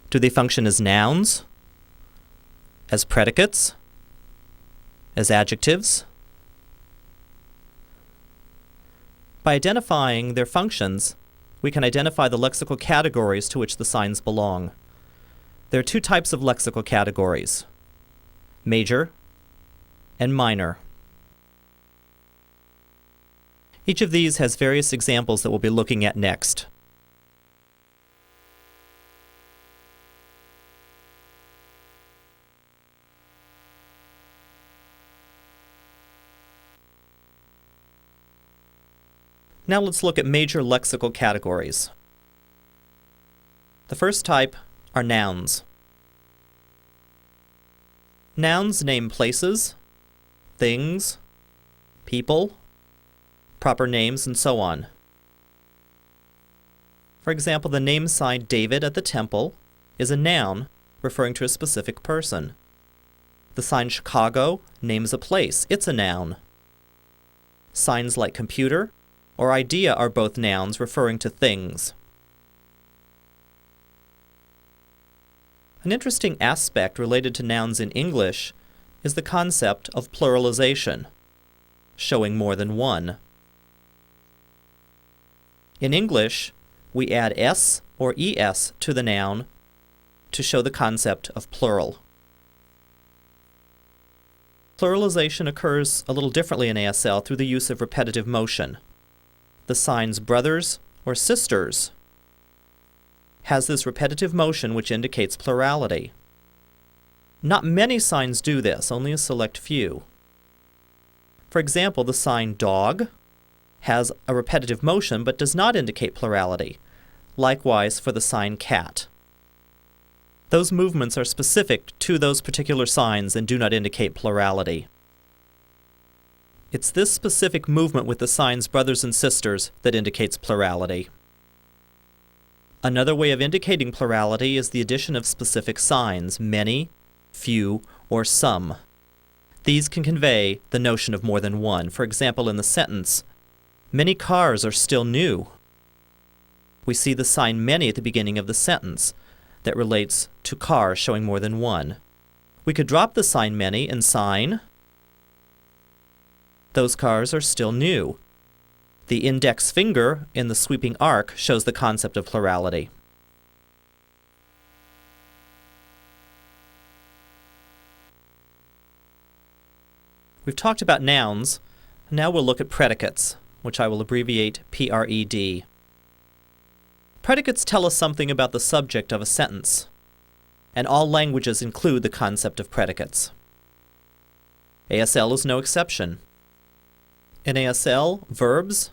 Do they function as nouns, as predicates, as adjectives? By identifying their functions, we can identify the lexical categories to which the signs belong. There are two types of lexical categories: major and minor. Each of these has various examples that we'll be looking at next. Now let's look at major lexical categories. The first type are nouns. Nouns name places, things, people, proper names, and so on. For example, the name sign David at the temple is a noun referring to a specific person. The sign Chicago names a place. It's a noun. Signs like computer or idea are both nouns referring to things. An interesting aspect related to nouns in English is the concept of pluralization, showing more than one. In English, we add s or es to the noun to show the concept of plural. Pluralization occurs a little differently in ASL through the use of repetitive motion. The signs brothers or sisters has this repetitive motion which indicates plurality. Not many signs do this, only a select few. For example, the sign dog has a repetitive motion but does not indicate plurality. Likewise for the sign cat. Those movements are specific to those particular signs and do not indicate plurality. It's this specific movement with the signs brothers and sisters that indicates plurality. Another way of indicating plurality is the addition of specific signs, many, few, or some. These can convey the notion of more than one. For example, in the sentence, many cars are still new. We see the sign many at the beginning of the sentence that relates to car showing more than one. We could drop the sign many and sign, those cars are still new. The index finger in the sweeping arc shows the concept of plurality. We've talked about nouns. Now we'll look at predicates, which I will abbreviate PRED. Predicates tell us something about the subject of a sentence, and all languages include the concept of predicates. ASL is no exception. In ASL, verbs,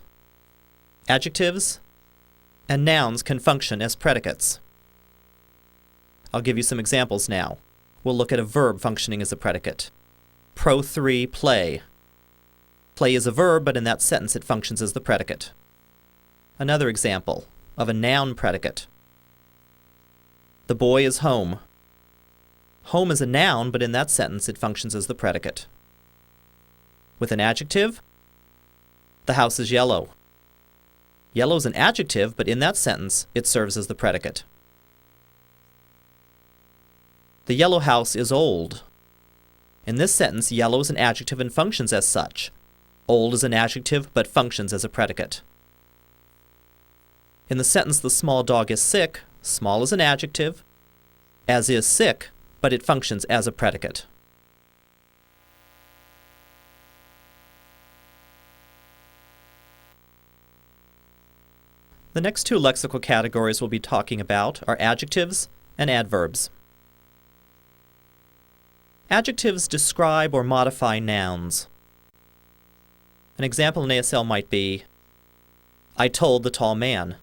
adjectives, and nouns can function as predicates. I'll give you some examples now. We'll look at a verb functioning as a predicate. Pro 3, play. Play is a verb, but in that sentence it functions as the predicate. Another example of a noun predicate. The boy is home. Home is a noun, but in that sentence it functions as the predicate. With an adjective, the house is yellow. Yellow is an adjective, but in that sentence it serves as the predicate. The yellow house is old. In this sentence, yellow is an adjective and functions as such. Old is an adjective, but functions as a predicate. In the sentence, the small dog is sick, small is an adjective, as is sick, but it functions as a predicate. The next two lexical categories we'll be talking about are adjectives and adverbs. Adjectives describe or modify nouns. An example in ASL might be, I told the tall man.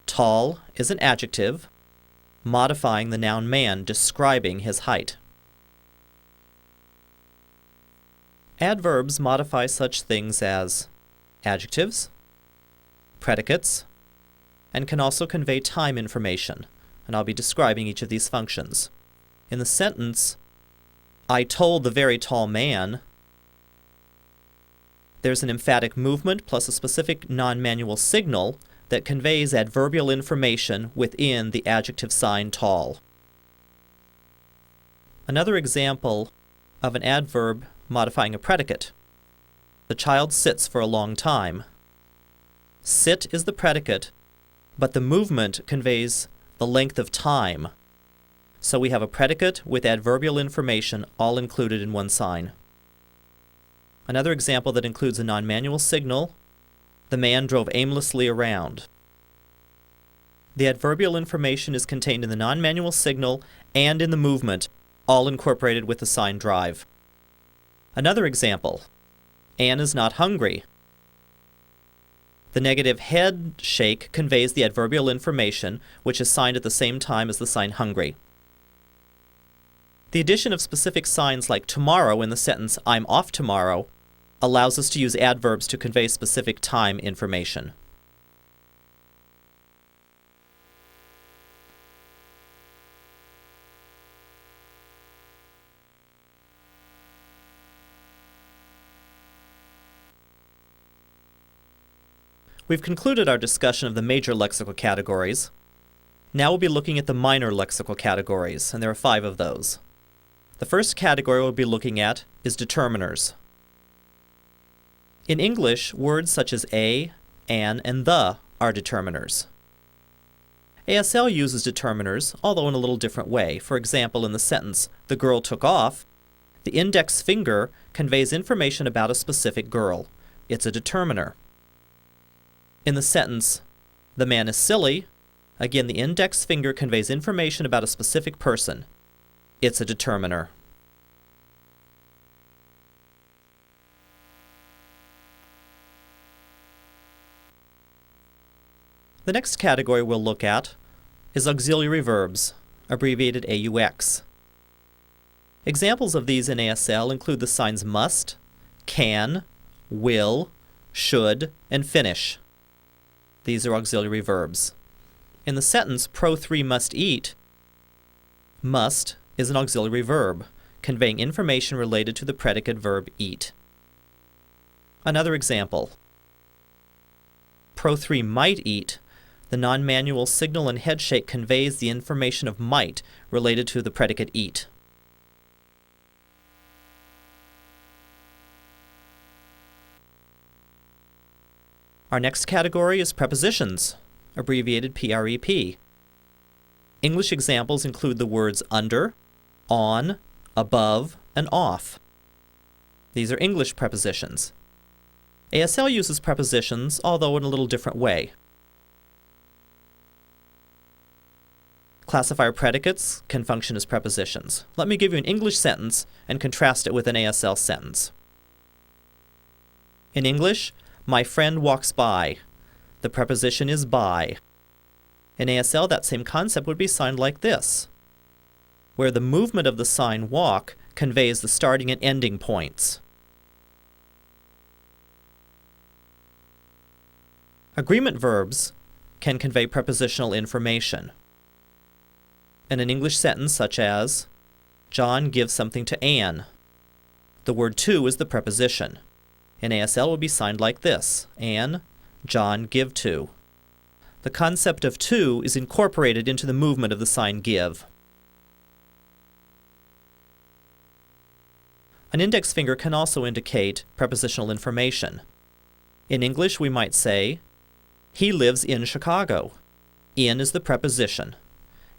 Tall is an adjective, modifying the noun man, describing his height. Adverbs modify such things as adjectives, predicates, and can also convey time information, and I'll be describing each of these functions. In the sentence, I told the very tall man, there's an emphatic movement plus a specific non-manual signal that conveys adverbial information within the adjective sign tall. Another example of an adverb modifying a predicate. The child sits for a long time. Sit is the predicate, but the movement conveys the length of time. So we have a predicate with adverbial information all included in one sign. Another example that includes a non-manual signal, the man drove aimlessly around. The adverbial information is contained in the non-manual signal and in the movement, all incorporated with the sign drive. Another example, Anne is not hungry. The negative head shake conveys the adverbial information, which is signed at the same time as the sign hungry. The addition of specific signs like tomorrow in the sentence, I'm off tomorrow, allows us to use adverbs to convey specific time information. We've concluded our discussion of the major lexical categories. Now we'll be looking at the minor lexical categories, and there are 5 of those. The first category we'll be looking at is determiners. In English, words such as a, an, and the are determiners. ASL uses determiners, although in a little different way. For example, in the sentence, the girl took off, the index finger conveys information about a specific girl. It's a determiner. In the sentence, the man is silly, again, the index finger conveys information about a specific person. It's a determiner. The next category we'll look at is auxiliary verbs, abbreviated AUX. Examples of these in ASL include the signs must, can, will, should, and finish. These are auxiliary verbs. In the sentence, Pro 3 must eat, must is an auxiliary verb, conveying information related to the predicate verb eat. Another example. Pro 3 might eat. The non-manual signal and headshake conveys the information of might related to the predicate eat. Our next category is prepositions, abbreviated PREP. English examples include the words under, on, above, and off. These are English prepositions. ASL uses prepositions, although in a little different way. Classifier predicates can function as prepositions. Let me give you an English sentence and contrast it with an ASL sentence. In English, my friend walks by. The preposition is by. In ASL, that same concept would be signed like this, where the movement of the sign walk conveys the starting and ending points. Agreement verbs can convey prepositional information. In an English sentence such as, John gives something to Anne, the word to is the preposition. In ASL would be signed like this, Anne, John give to. The concept of to is incorporated into the movement of the sign give. An index finger can also indicate prepositional information. In English we might say, he lives in Chicago. In is the preposition.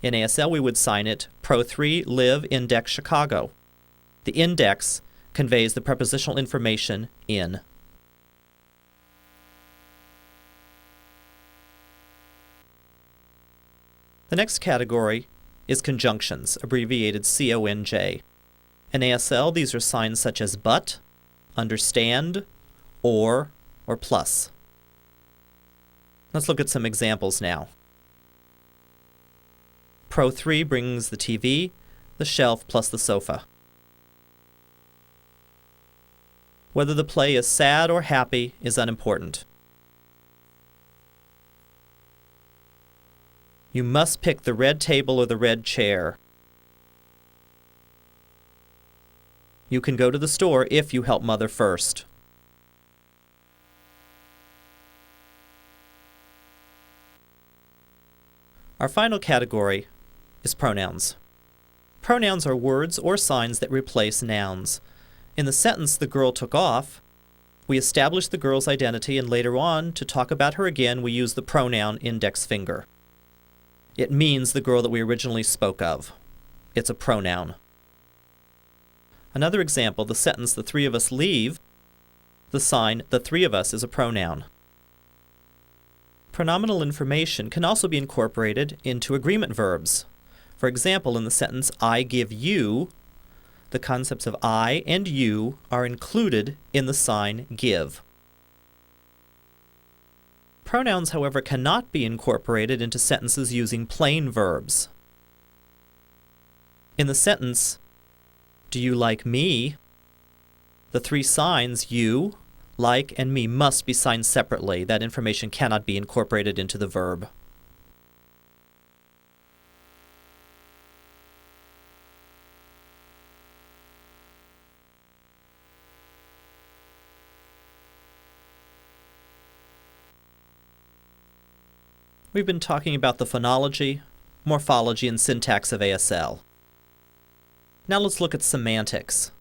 In ASL we would sign it Pro 3 live index Chicago. The index conveys the prepositional information in. The next category is conjunctions, abbreviated CONJ. In ASL, these are signs such as but, understand, or plus. Let's look at some examples now. Pro 3 brings the TV, the shelf plus the sofa. Whether the play is sad or happy is unimportant. You must pick the red table or the red chair. You can go to the store if you help Mother first. Our final category is pronouns. Pronouns are words or signs that replace nouns. In the sentence, the girl took off, we establish the girl's identity, and later on, to talk about her again, we use the pronoun index finger. It means the girl that we originally spoke of. It's a pronoun. Another example, the sentence, the three of us leave, the sign, the three of us, is a pronoun. Pronominal information can also be incorporated into agreement verbs. For example, in the sentence, I give you, the concepts of I and you are included in the sign give. Pronouns, however, cannot be incorporated into sentences using plain verbs. In the sentence, do you like me? The three signs, you, like, and me, must be signed separately. That information cannot be incorporated into the verb. We've been talking about the phonology, morphology, and syntax of ASL. Now let's look at semantics.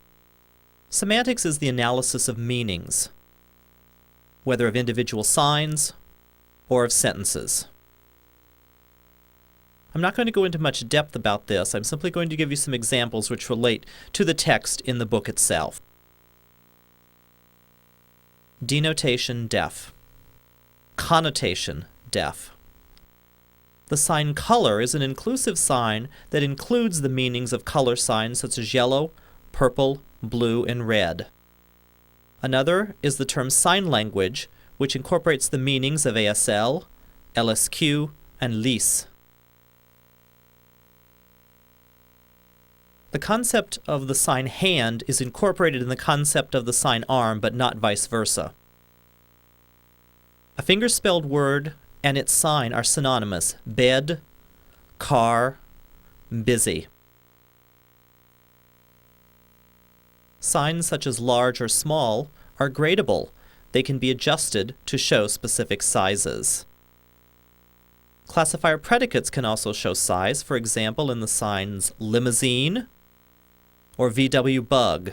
Semantics is the analysis of meanings, whether of individual signs or of sentences. I'm not going to go into much depth about this. I'm simply going to give you some examples which relate to the text in the book itself. Denotation, deaf. Connotation, deaf. The sign color is an inclusive sign that includes the meanings of color signs such as yellow, purple, blue, and red. Another is the term sign language, which incorporates the meanings of ASL, LSQ, and LIS. The concept of the sign hand is incorporated in the concept of the sign arm, but not vice versa. A finger-spelled word and its sign are synonymous: bed, car, busy. Signs such as large or small are gradable. They can be adjusted to show specific sizes. Classifier predicates can also show size, for example, in the signs limousine or VW bug.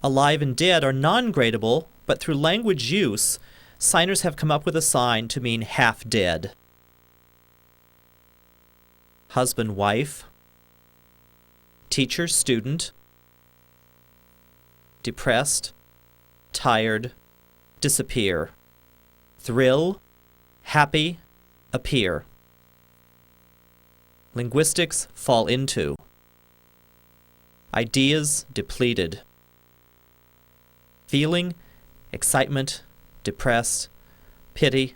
Alive and dead are non-gradable, but through language use, signers have come up with a sign to mean half dead. Husband, wife, teacher, student, depressed, tired, disappear, thrill, happy, appear. Linguistics fall into. Ideas depleted. Feeling, excitement, depressed, pity,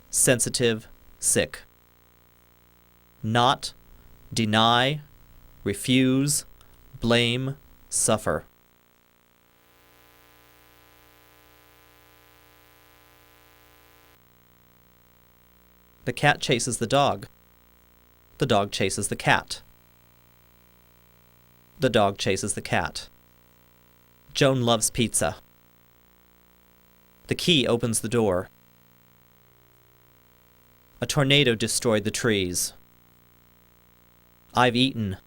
sensitive, sick. Not, deny, refuse, blame, suffer. The cat chases the dog. The dog chases the cat. The dog chases the cat. Joan loves pizza. The key opens the door. A tornado destroyed the trees. I've eaten.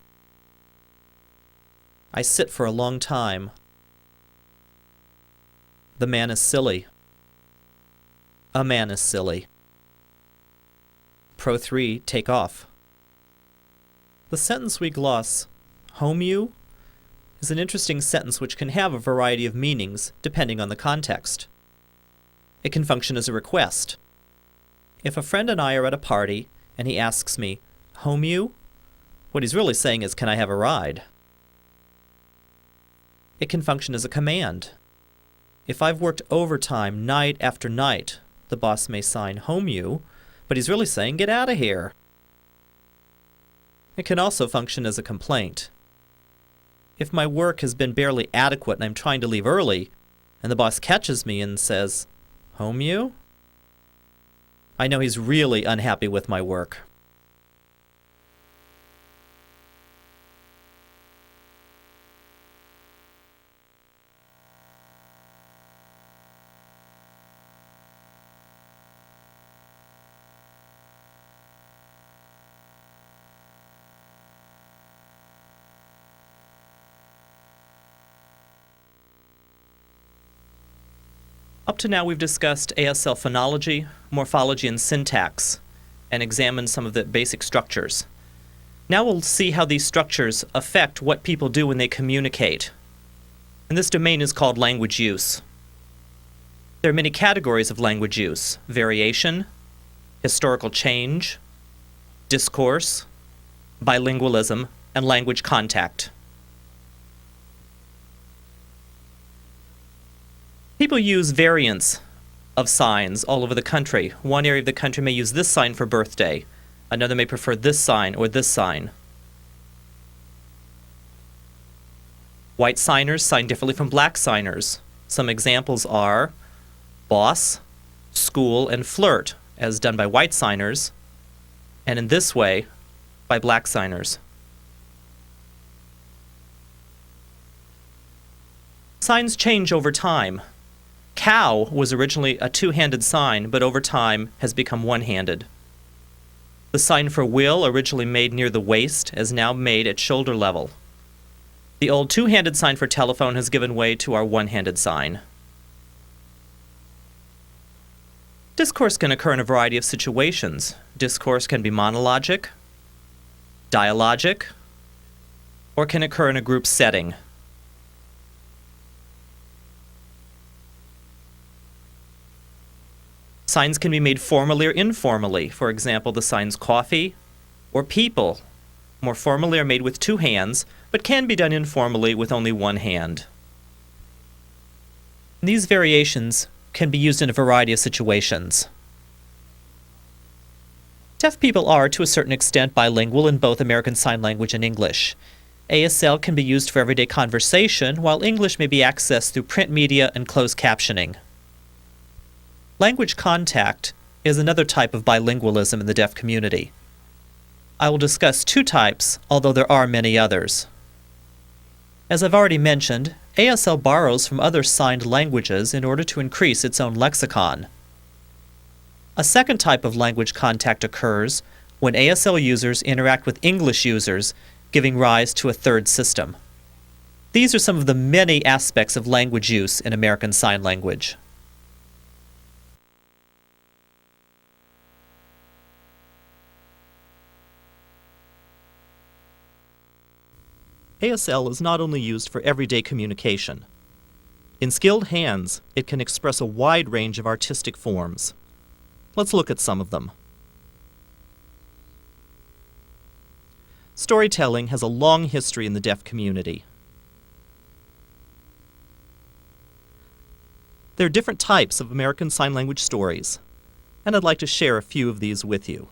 I sit for a long time. The man is silly. A man is silly. Pro 3, take off. The sentence we gloss, home you, is an interesting sentence which can have a variety of meanings depending on the context. It can function as a request. If a friend and I are at a party and he asks me, home you? What he's really saying is, can I have a ride? It can function as a command. If I've worked overtime night after night, the boss may sign home you, but he's really saying, get out of here. It can also function as a complaint. If my work has been barely adequate and I'm trying to leave early, and the boss catches me and says, home you? I know he's really unhappy with my work. Up to now we've discussed ASL phonology, morphology, and syntax, and examined some of the basic structures. Now we'll see how these structures affect what people do when they communicate. And this domain is called language use. There are many categories of language use: variation, historical change, discourse, bilingualism, and language contact. People use variants of signs all over the country. One area of the country may use this sign for birthday. Another may prefer this sign or this sign. White signers sign differently from black signers. Some examples are boss, school, and flirt, as done by white signers, and in this way by black signers. Signs change over time. Cow was originally a two-handed sign, but over time has become one-handed. The sign for will, originally made near the waist, is now made at shoulder level. The old two-handed sign for telephone has given way to our one-handed sign. Discourse can occur in a variety of situations. Discourse can be monologic, dialogic, or can occur in a group setting. Signs can be made formally or informally. For example, the signs coffee or people. More formally are made with two hands, but can be done informally with only one hand. These variations can be used in a variety of situations. Deaf people are, to a certain extent, bilingual in both American Sign Language and English. ASL can be used for everyday conversation, while English may be accessed through print media and closed captioning. Language contact is another type of bilingualism in the deaf community. I will discuss two types, although there are many others. As I've already mentioned, ASL borrows from other signed languages in order to increase its own lexicon. A second type of language contact occurs when ASL users interact with English users, giving rise to a third system. These are some of the many aspects of language use in American Sign Language. ASL is not only used for everyday communication. In skilled hands, it can express a wide range of artistic forms. Let's look at some of them. Storytelling has a long history in the deaf community. There are different types of American Sign Language stories, and I'd like to share a few of these with you.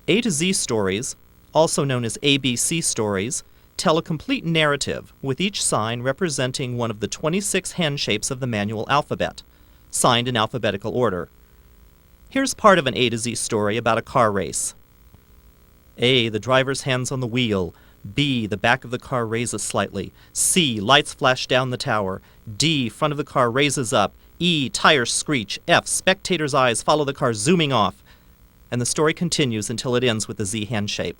A to Z stories, also known as ABC stories, tell a complete narrative with each sign representing one of the 26 hand shapes of the manual alphabet, signed in alphabetical order. Here's part of an A to Z story about a car race. A, the driver's hands on the wheel. B, the back of the car raises slightly. C, lights flash down the tower. D, front of the car raises up. E, tires screech. F, spectator's eyes follow the car zooming off. And the story continues until it ends with the Z hand shape.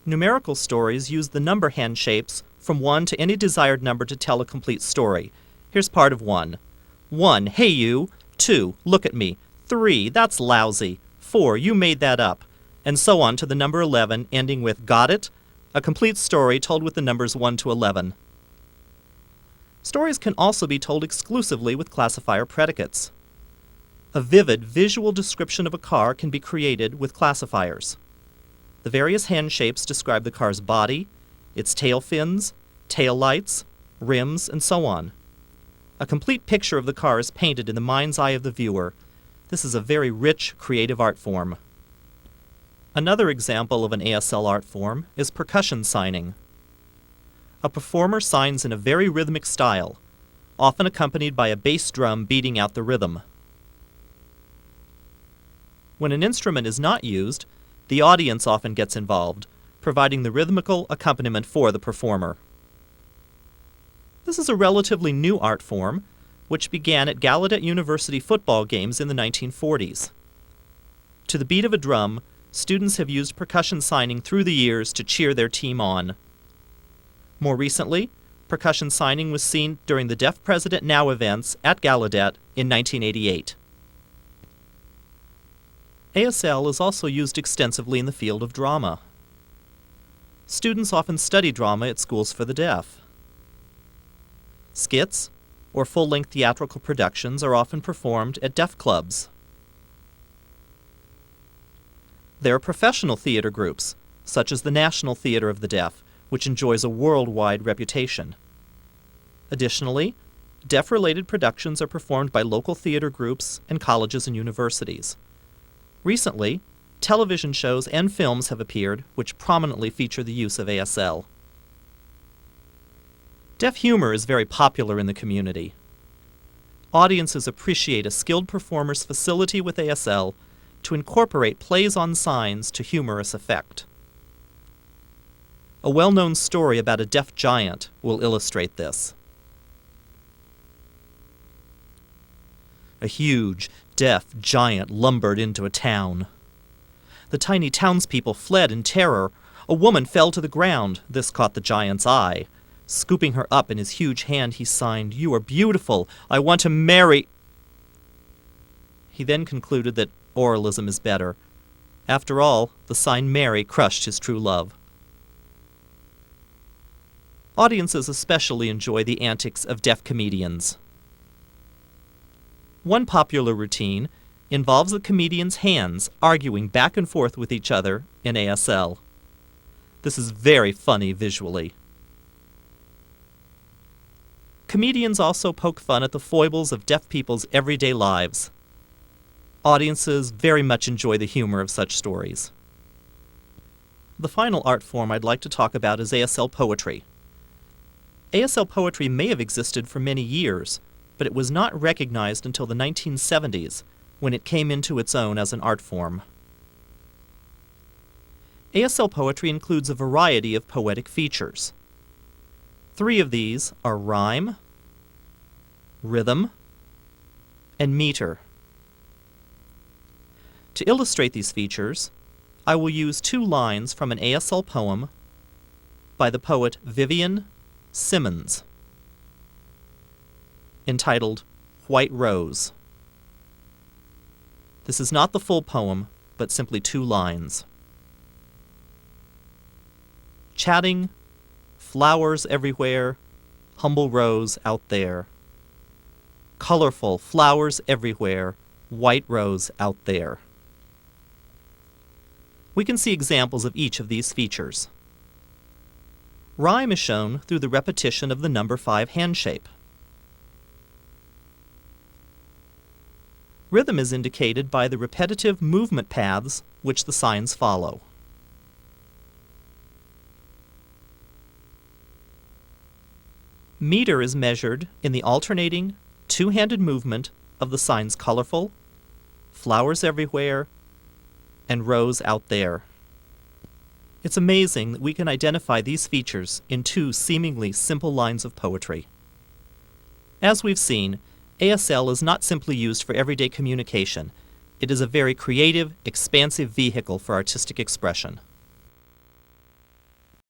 Numerical stories use the number hand shapes from 1 to any desired number to tell a complete story. Here's part of one. 1, hey you. 2, look at me. 3, that's lousy. 4, you made that up. And so on to the number 11, ending with got it? A complete story told with the numbers 1 to 11. Stories can also be told exclusively with classifier predicates. A vivid visual description of a car can be created with classifiers. The various hand shapes describe the car's body, its tail fins, tail lights, rims, and so on. A complete picture of the car is painted in the mind's eye of the viewer. This is a very rich, creative art form. Another example of an ASL art form is percussion signing. A performer signs in a very rhythmic style, often accompanied by a bass drum beating out the rhythm. When an instrument is not used, the audience often gets involved, providing the rhythmical accompaniment for the performer. This is a relatively new art form, which began at Gallaudet University football games in the 1940s. To the beat of a drum, students have used percussion signing through the years to cheer their team on. More recently, percussion signing was seen during the Deaf President Now events at Gallaudet in 1988. ASL is also used extensively in the field of drama. Students often study drama at schools for the deaf. Skits, or full-length theatrical productions, are often performed at deaf clubs. There are professional theater groups, such as the National Theater of the Deaf, which enjoys a worldwide reputation. Additionally, deaf-related productions are performed by local theater groups and colleges and universities. Recently, television shows and films have appeared which prominently feature the use of ASL. Deaf humor is very popular in the community. Audiences appreciate a skilled performer's facility with ASL to incorporate plays on signs to humorous effect. A well-known story about a deaf giant will illustrate this. A huge, deaf giant lumbered into a town. The tiny townspeople fled in terror. A woman fell to the ground. This caught the giant's eye. Scooping her up in his huge hand, he signed, "You are beautiful. I want to marry—" He then concluded that oralism is better. After all, the sign Mary crushed his true love. Audiences especially enjoy the antics of deaf comedians. One popular routine involves the comedian's hands arguing back and forth with each other in ASL. This is very funny visually. Comedians also poke fun at the foibles of deaf people's everyday lives. Audiences very much enjoy the humor of such stories. The final art form I'd like to talk about is ASL poetry. ASL poetry may have existed for many years, but it was not recognized until the 1970s, when it came into its own as an art form. ASL poetry includes a variety of poetic features. 3 of these are rhyme, rhythm, and meter. To illustrate these features, I will use 2 lines from an ASL poem by the poet Vivian Simmons, entitled White Rose. This is not the full poem, but simply 2 lines. Chatting, flowers everywhere, humble rose out there. Colorful flowers everywhere, white rose out there. We can see examples of each of these features. Rhyme is shown through the repetition of the number 5 hand shape. Rhythm is indicated by the repetitive movement paths which the signs follow. Meter is measured in the alternating, 2-handed movement of the signs colorful, flowers everywhere, and rose out there. It's amazing that we can identify these features in 2 seemingly simple lines of poetry. As we've seen, ASL is not simply used for everyday communication. It is a very creative, expansive vehicle for artistic expression.